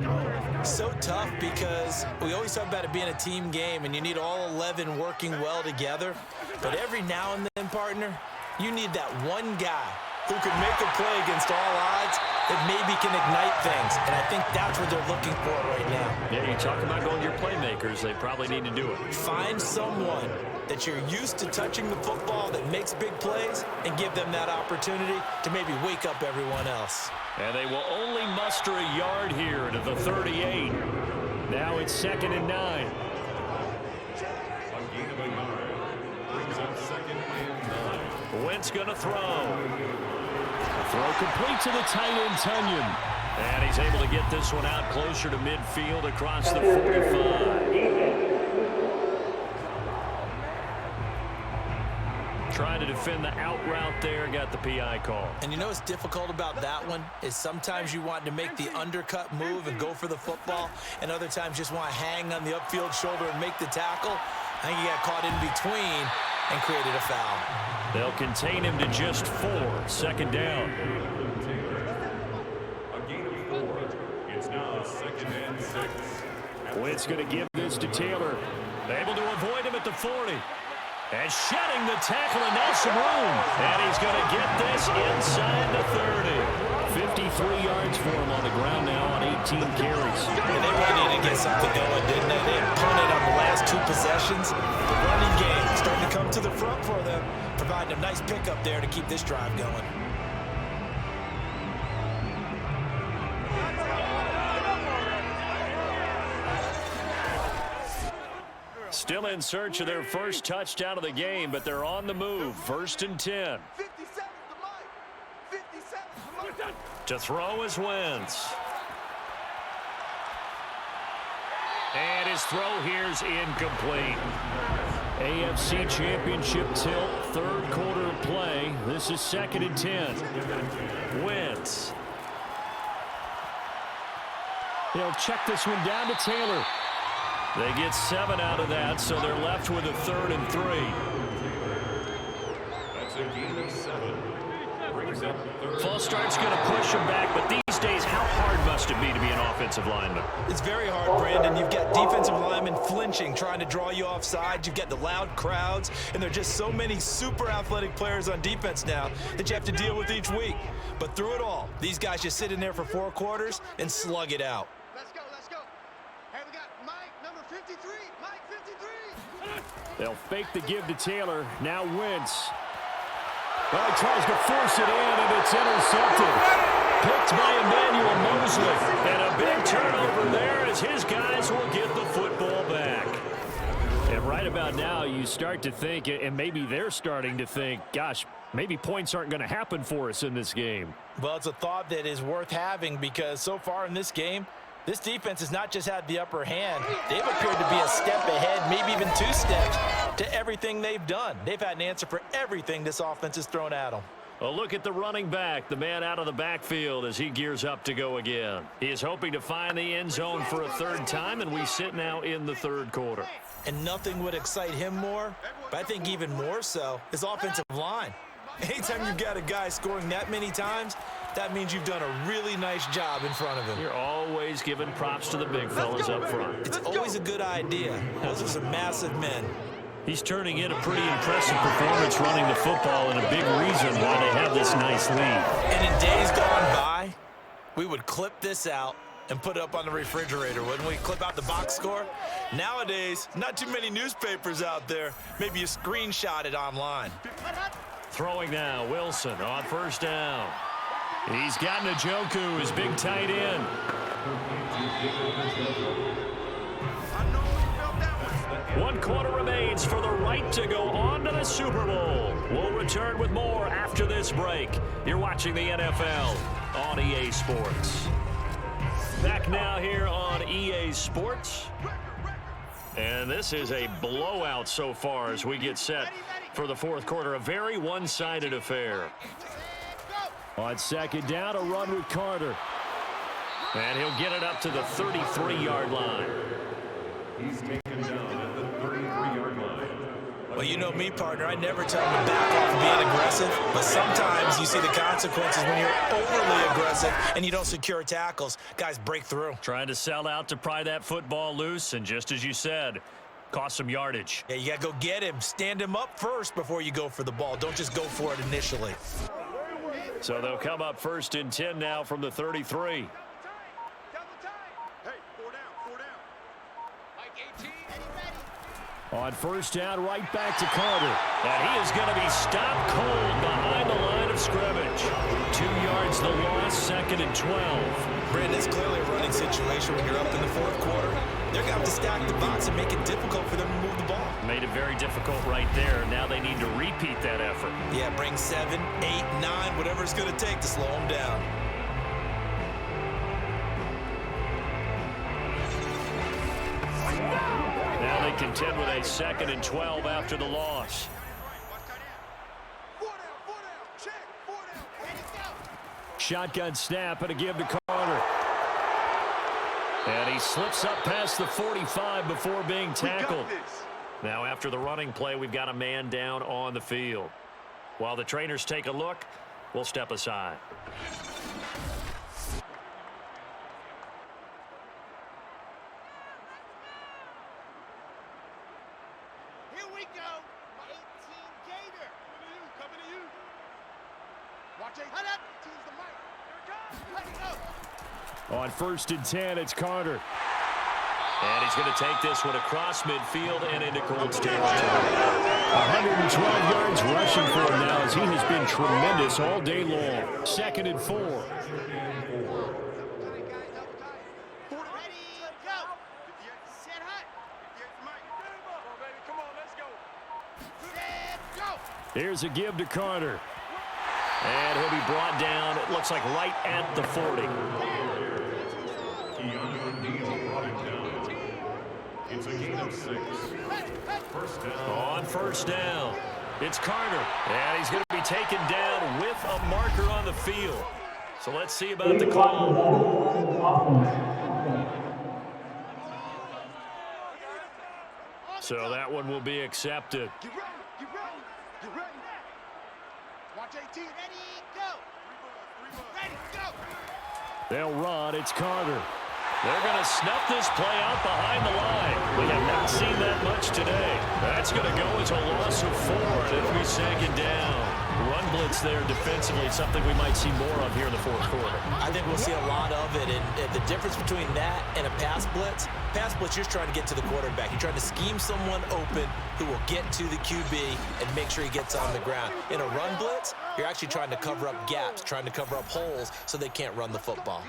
So tough because we always talk about it being a team game, and you need all 11 working well together. But every now and then, partner, you need that one guy who can make a play against all odds that maybe can ignite things. And I think that's what they're looking for right now. Yeah, you talk about going to your playmakers. They probably need to do it. Find someone that you're used to touching the football that makes big plays and give them that opportunity to maybe wake up everyone else. And they will only muster a yard here to the 38. Now it's 2nd and 9. Wentz going to throw. Throw complete to the tight end, Tunyon. And he's able to get this one out closer to midfield across the 45. Trying to defend the out route there, got the PI call. And you know what's difficult about that one is sometimes you want to make the undercut move and go for the football, and other times just want to hang on the upfield shoulder and make the tackle. I think he got caught in between and created a foul. They'll contain him to just 4. 2nd down. A gain of 4. It's now 2nd and 6. Wentz going to give this to Taylor. Able to avoid him at the 40. And shedding the tackle, and now some room. And he's going to get this inside the 30. 53 yards for him on the ground now on 18 carries. And they really needed to get something going, didn't they? They punted on the last 2 possessions. The running game starting to come to the front for them, providing a nice pickup there to keep this drive going. Still in search of their first touchdown of the game, but they're on the move. 1st and 10. 57 To throw is Wentz. And his throw here's incomplete. AFC Championship tilt, 3rd quarter of play. This is 2nd and 10. Wentz. He'll check this one down to Taylor. They get 7 out of that, so they're left with a 3rd and 3. That's a gain of 7. Brings up third. False start's going to push him back, but these days, how hard must it be to be an offensive lineman? It's very hard, Brandon. You've got defensive linemen flinching, trying to draw you offside. You've got the loud crowds, and there are just so many super athletic players on defense now that you have to deal with each week. But through it all, these guys just sit in there for 4 quarters and slug it out. Let's go, let's go. Hey, we got Mike, number 53. Mike, 53. They'll fake the give to Taylor. Now Wentz. Well, he tries to force it in, and it's intercepted. Picked by Emmanuel Mosley. And a big turnover there as his guys will get the football back. And right about now, you start to think, and maybe they're starting to think, gosh, maybe points aren't going to happen for us in this game. Well, it's a thought that is worth having because so far in this game, this defense has not just had the upper hand. They've appeared to be a step ahead, maybe even 2 steps to everything they've done. They've had an answer for everything this offense has thrown at them. A look at the running back, the man out of the backfield as he gears up to go again. He is hoping to find the end zone for a 3rd time, and we sit now in the 3rd quarter. And nothing would excite him more, but I think even more so, his offensive line. Anytime you've got a guy scoring that many times, that means you've done a really nice job in front of him. You're always giving props to the big fellas up front. It's always a good idea. Those are some massive men. He's turning in a pretty impressive performance running the football and a big reason why they have this nice lead. And in days gone by, we would clip this out and put it up on the refrigerator, wouldn't we? Clip out the box score. Nowadays, not too many newspapers out there. Maybe you screenshot it online. Throwing now, Wilson on 1st down. He's got Njoku, his big tight end. One quarter remains for the right to go on to the Super Bowl. We'll return with more after this break. You're watching the NFL on EA Sports. Back now here on EA Sports. And this is a blowout so far as we get set for the 4th quarter. A very one-sided affair. On 2nd down, a run with Carter. And he'll get it up to the 33-yard line. He's taken down at the 33-yard line. Well, you know me, partner. I never tell them to back off being aggressive, but sometimes you see the consequences when you're overly aggressive and you don't secure tackles. Guys break through. Trying to sell out to pry that football loose, and just as you said, cost some yardage. Yeah, you got to go get him. Stand him up first before you go for the ball. Don't just go for it initially. So they'll come up 1st and 10 now from the 33. On 1st down, right back to Carter. And he is going to be stopped cold behind the line of scrimmage. 2 yards the loss, 2nd and 12. Brandon, it's clearly a running situation when you're up in the 4th quarter. They're going to have to stack the box and make it difficult for them to move the ball. Made it very difficult right there. Now they need to repeat that effort. Yeah, bring 7, 8, 9, whatever it's going to take to slow them down. Now they contend with a 2nd and 12 after the loss. Shotgun snap and a give to Carter. And he slips up past the 45 before being tackled. Now after the running play, we've got a man down on the field. While the trainers take a look, we'll step aside. Here we go. 18 Gator. Coming to you. Watch it. Head up. Tease the mic. Here it comes. Let's go. On 1st and 10, it's Carter. And he's going to take this one across midfield and into Colts territory. 112 yards rushing for him now as he has been tremendous all day long. 2nd and 4. Ready, go. Set hut. Come on, let's go. Set, go. Here's a give to Carter. And he'll be brought down, it looks like right at the 40. It's a gain of 6. 1st down. On 1st down, it's Carter. And he's going to be taken down with a marker on the field. So let's see about the call. So that one will be accepted. Get ready. Get ready. Get ready. Watch 18. 18, ready, go. Ready, go. They'll run. It's Carter. They're going to snuff this play out behind the line. We have not seen that much today. That's going to go as a loss of 4, and it'll be second down. Run blitz there defensively, something we might see more of here in the fourth quarter. I think we'll see a lot of it, and the difference between that and a pass blitz, you're trying to get to the quarterback. You're trying to scheme someone open who will get to the QB and make sure he gets on the ground. In a run blitz, you're actually trying to cover up gaps, trying to cover up holes so they can't run the football.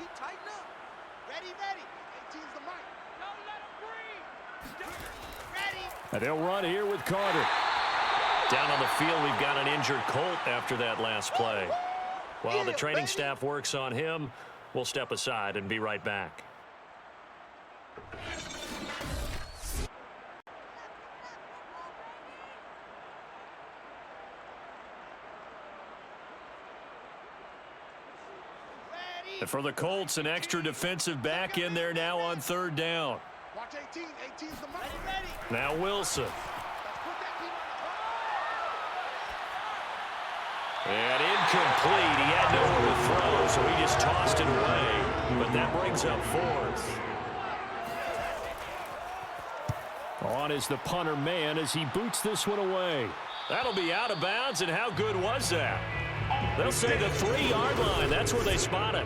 Ready, ready. 18's the mic. Don't let him breathe. Ready. And they'll run here with Carter. Down on the field, we've got an injured Colt after that last play. While the training staff works on him, we'll step aside and be right back. And for the Colts, an extra defensive back in there now on third down. Watch 18. 18's the mic. Ready. Now Wilson. And incomplete. He had nowhere to throw, so he just tossed it away. But that brings up fourth. On is the punter man as he boots this one away. That'll be out of bounds, and how good was that? They'll say the 3-yard line. That's where they spot it.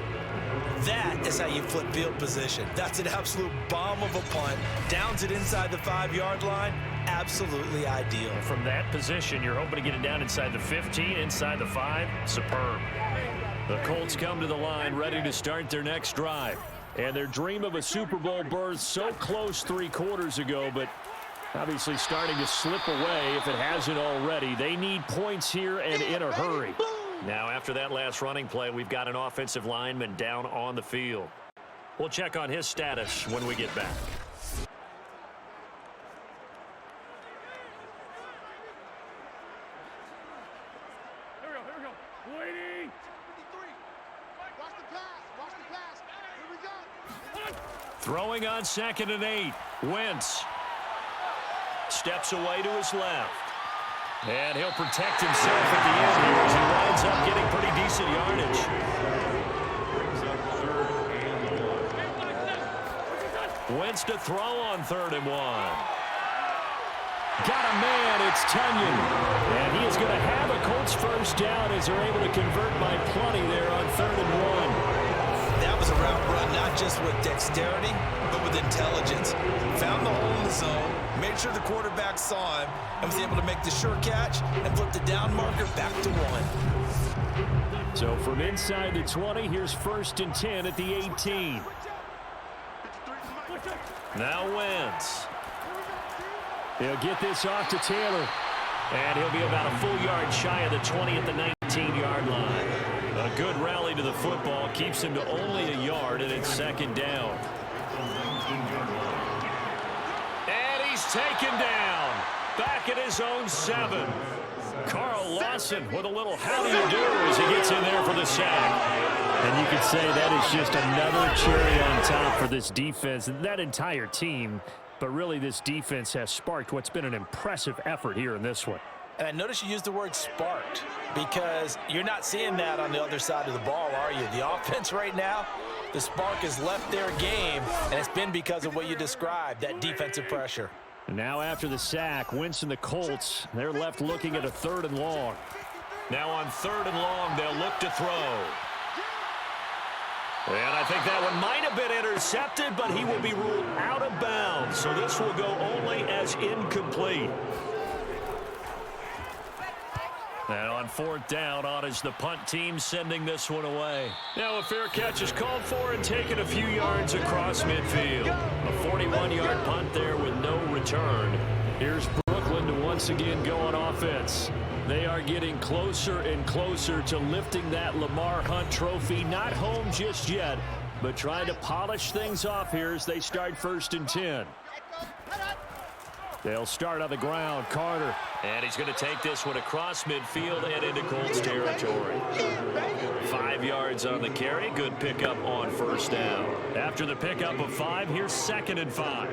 That is how you flip field position. That's an absolute bomb of a punt. Downs it inside the 5-yard line. Absolutely ideal. From that position, you're hoping to get it down inside the 15, inside the 5. Superb. The Colts come to the line ready to start their next drive. And their dream of a Super Bowl berth so close 3 quarters ago, but obviously starting to slip away if it hasn't already. They need points here and in a hurry. Now, after that last running play, we've got an offensive lineman down on the field. We'll check on his status when we get back. Here we go. Waiting. 53. Watch the pass. Here we go. Throwing on 2nd and 8. Wentz steps away to his left. And he'll protect himself at the end here as he winds up getting pretty decent yardage. Wentz to throw on 3rd and 1. Got a man, it's Tunyon. And he is going to have a Colts first down as they're able to convert by plenty there on 3rd and 1. That was a route run, not just with dexterity, but with intelligence. Found the hole in the zone, made sure the quarterback saw him, and was able to make the sure catch and flip the down marker back to 1. So from inside the 20, here's 1st and 10 at the 18. Now Wentz. He'll get this off to Taylor. And he'll be about a full yard shy of the 20 at the 19-yard line. A good rally to the football keeps him to only a yard, and it's 2nd down. And he's taken down. Back at his own 7. Carl Lawson with a little how do you do as he gets in there for the sack. And you could say that is just another cherry on top for this defense and that entire team. But really, this defense has sparked what's been an impressive effort here in this one. And I noticed you used the word sparked because you're not seeing that on the other side of the ball, are you? The offense right now, the spark has left their game, and it's been because of what you described, that defensive pressure. And now after the sack, Wentz and the Colts, they're left looking at a 3rd and long. Now on 3rd and long, they'll look to throw. And I think that one might have been intercepted, but he will be ruled out of bounds. So this will go only as incomplete. And on 4th down, on is the punt team sending this one away. Now a fair catch is called for and taken a few yards across midfield. A 41-yard punt there with no return. Here's Brooklyn to once again go on offense. They are getting closer and closer to lifting that Lamar Hunt trophy. Not home just yet, but trying to polish things off here as they start 1st and 10. They'll start on the ground. Carter. And he's going to take this one across midfield and into Colts territory. 5 yards on the carry. Good pickup on 1st down. After the pickup of 5, here's 2nd and 5.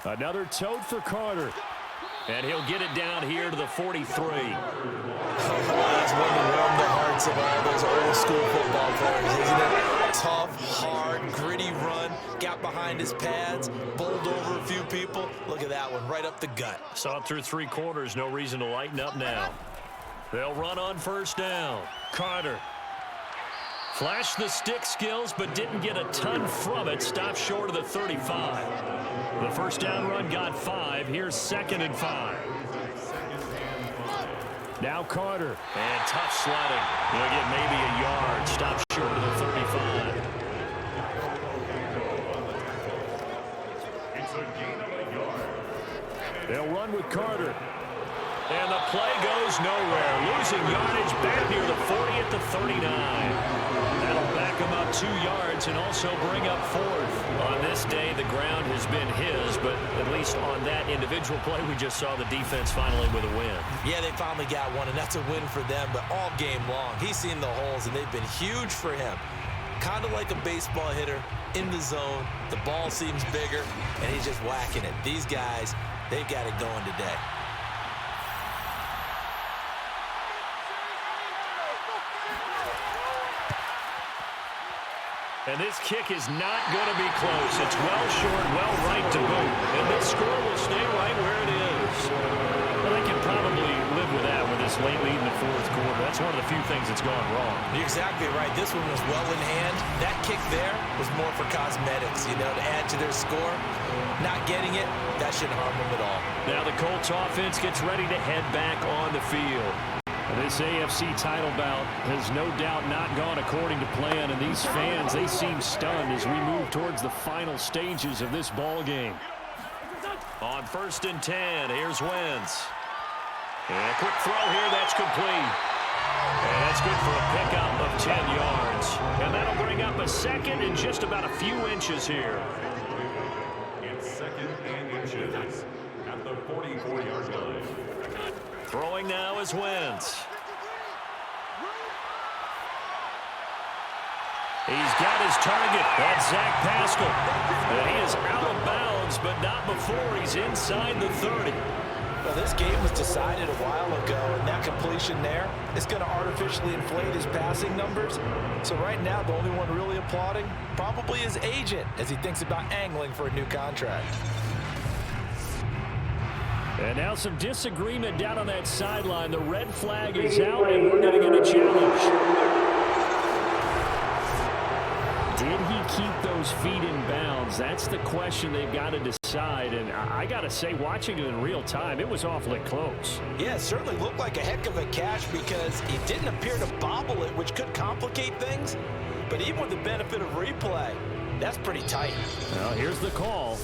Another tote for Carter. And he'll get it down here to the 43. That's one to warm the hearts of all those old school football players, isn't it? Tough, hard, gritty run. Got behind his pads, bowled over a few people. Look at that one, right up the gut. Saw it through 3 quarters. No reason to lighten up now. They'll run on first down. Carter. Flashed the stick skills, but didn't get a ton from it. Stopped short of the 35. The first down run got 5. Here's 2nd and 5. Now Carter. And tough sledding. He'll get maybe a yard. Stopped short of the 35. It's a gain of a yard. They'll run with Carter. And the play goes nowhere. Losing yardage back near the 40 at the 39. That'll back him up 2 yards and also bring up 4th. On this day, the ground has been his, but at least on that individual play, we just saw the defense finally with a win. Yeah, they finally got one, and that's a win for them, but all game long, he's seen the holes, and they've been huge for him. Kind of like a baseball hitter in the zone. The ball seems bigger, and he's just whacking it. These guys, they've got it going today. And this kick is not going to be close. It's well short, well right to boot. And this score will stay right where it is. Well, they can probably live with that with this late lead in the 4th quarter. That's one of the few things that's gone wrong. You're exactly right. This one was well in hand. That kick there was more for cosmetics, you know, to add to their score. Not getting it, that shouldn't harm them at all. Now the Colts offense gets ready to head back on the field. This AFC title bout has no doubt not gone according to plan, and these fans, they seem stunned as we move towards the final stages of this ball game. On 1st and 10, here's Wentz. And a quick throw here, that's complete. And that's good for a pickup of 10 yards. And that'll bring up a 2nd and just about a few inches here. It's 2nd and inches at the 44-yard line. Throwing now is Wentz. He's got his target. That's Zach Pascal. And he is out of bounds, but not before he's inside the 30. Well, this game was decided a while ago, and that completion there is going to artificially inflate his passing numbers. So right now, the only one really applauding probably his agent as he thinks about angling for a new contract. And now some disagreement down on that sideline. The red flag is out, and we're going to get a challenge. Did he keep those feet in bounds? That's the question they've got to decide. And I got to say, watching it in real time, it was awfully close. Yeah, it certainly looked like a heck of a catch because he didn't appear to bobble it, which could complicate things. But even with the benefit of replay, that's pretty tight. Well, here's the call.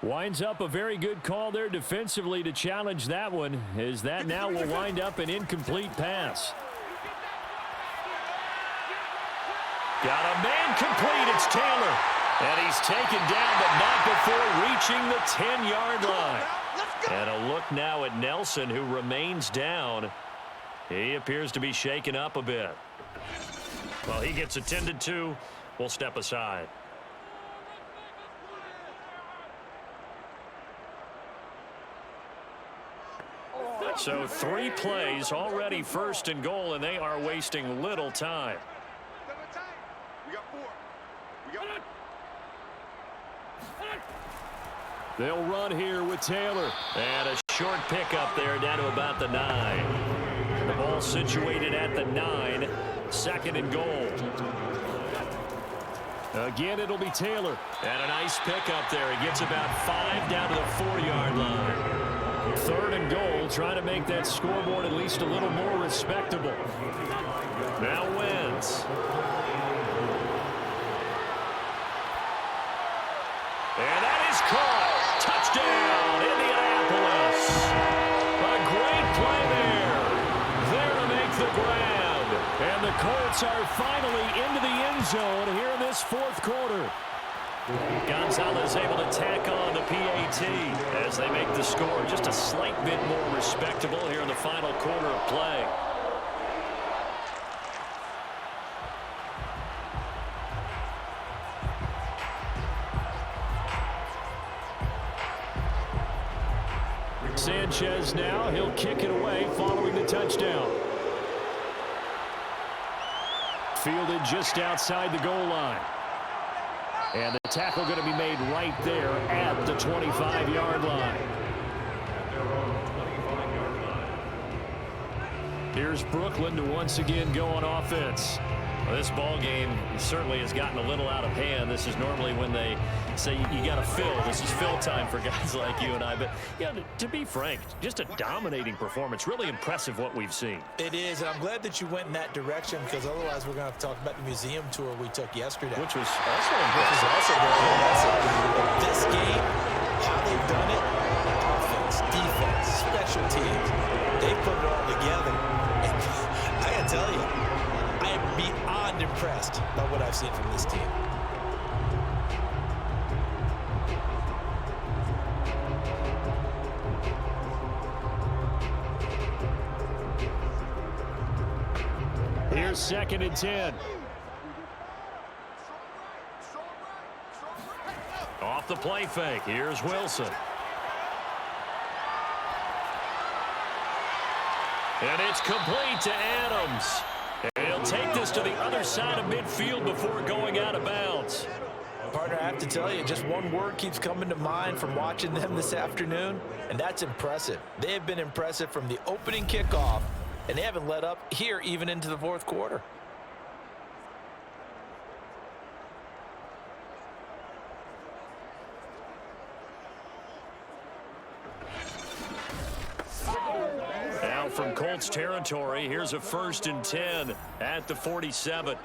Winds up a very good call there defensively to challenge that one, as that now will wind up an incomplete pass. Got a man complete. It's Taylor. And he's taken down, but not before reaching the 10-yard line. And a look now at Nelson, who remains down. He appears to be shaken up a bit. Well, he gets attended to. We'll step aside. So 3 plays, already 1st and goal, and they are wasting little time. We got 4. We got 1. They'll run here with Taylor. And a short pickup there down to about the 9. The ball situated at the 9. 2nd and goal. Again, it'll be Taylor. And a nice pickup there. He gets about 5 down to the 4-yard line. 3rd and goal, trying to make that scoreboard at least a little more respectable. Now Wentz. And that is caught. Touchdown, Indianapolis. A great play there. There to make the grab. And the Colts are finally into the end zone here in this 4th quarter. Gonzalez able to tack on the PAT as they make the score just a slight bit more respectable here in the final quarter of play. Sanchez now, he'll kick it away following the touchdown. Fielded just outside the goal line. And the tackle going to be made right there at the 25-yard line. Here's Brooklyn to once again go on offense. Well, this ball game certainly has gotten a little out of hand. This is normally when they say you got to fill. This is fill time for guys like you and I. But, yeah, to be frank, just a dominating performance. Really impressive what we've seen. It is, and I'm glad that you went in that direction because otherwise we're going to have to talk about the museum tour we took yesterday. Which was also impressive. Very impressive. This game, how they've done it, offense, defense, special teams, they put it all together. And I got to tell you, I am beyond impressed by what I've seen from this team. Here's 2nd and 10. Off the play fake. Here's Wilson. And it's complete to Adams. And he'll take this to the other side of midfield before going out of bounds. Partner, I have to tell you, just one word keeps coming to mind from watching them this afternoon, and that's impressive. They have been impressive from the opening kickoff, and they haven't let up here even into the 4th quarter. Now from Colts territory, here's a 1st and 10 at the 47.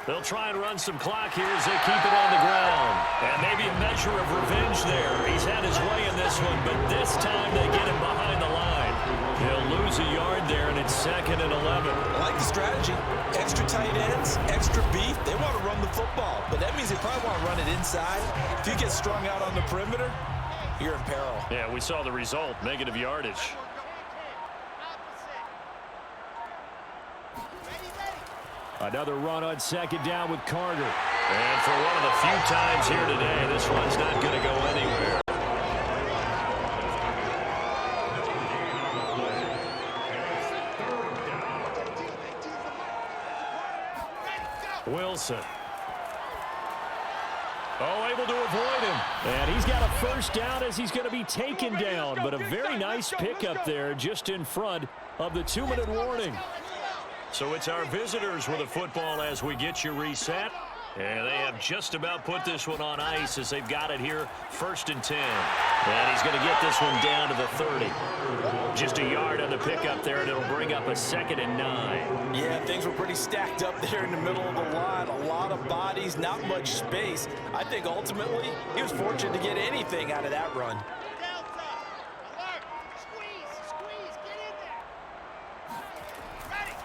They'll try and run some clock here as they keep it on the ground. And maybe a measure of revenge there. He's had his way in this one, but this time they get him behind the line. He'll lose a yard there, and it's 2nd and 11. I like the strategy. Extra tight ends, extra beef. They want to run the football, but that means they probably want to run it inside. If you get strung out on the perimeter, you're in peril. Yeah, we saw the result, negative yardage. Another run on 2nd down with Carter. And for one of the few times here today, this one's not going to go anywhere. Wilson. Oh, able to avoid him. And he's got a 1st down as he's going to be taken down. But a very nice pickup there just in front of the 2-minute warning. So it's our visitors with a football as we get you reset. And they have just about put this one on ice as they've got it here, 1st and 10. And he's going to get this one down to the 30. Just a yard on the pickup there, and it'll bring up a 2nd and 9. Yeah, things were pretty stacked up there in the middle of the line. A lot of bodies, not much space. I think ultimately he was fortunate to get anything out of that run.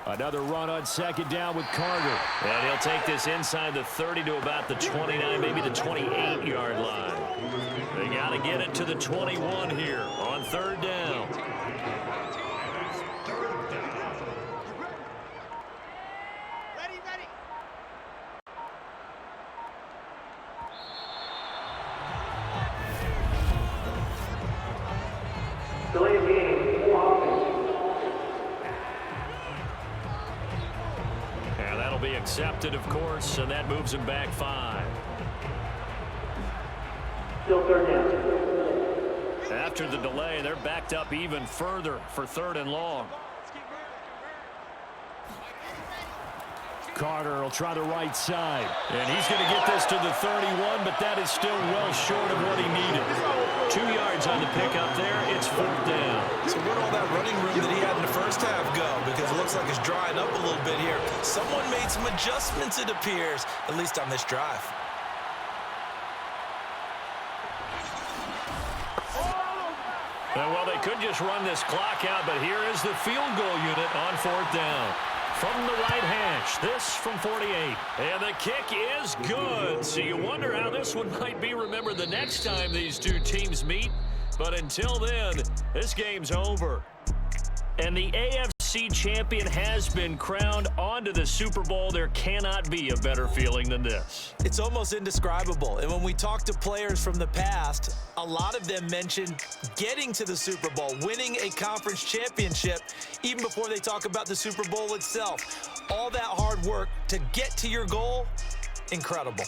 Another run on 2nd down with Carter. And he'll take this inside the 30 to about the 29, maybe the 28-yard line. They got to get it to the 21 here on 3rd down. And that'll be accepted, of course, and that moves him back 5. Still 3rd down. After the delay, they're backed up even further for 3rd and long. Carter will try the right side. And he's going to get this to the 31, but that is still well short of what he needed. 2 yards on the pickup there. It's 4th down. So where'd all that running room that he had in the first half go? Because it looks like it's drying up a little bit here. Someone made some adjustments, it appears, at least on this drive. Well, they could just run this clock out, but here is the field goal unit on 4th down. From the right hash, this from 48. And the kick is good. So you wonder how this one might be remembered the next time these two teams meet. But until then, this game's over. And the AFC AFC champion has been crowned. On to the Super Bowl. There cannot be a better feeling than this. It's almost indescribable. And when we talk to players from the past, a lot of them mention getting to the Super Bowl, winning a conference championship, even before they talk about the Super Bowl itself. All that hard work to get to your goal, incredible.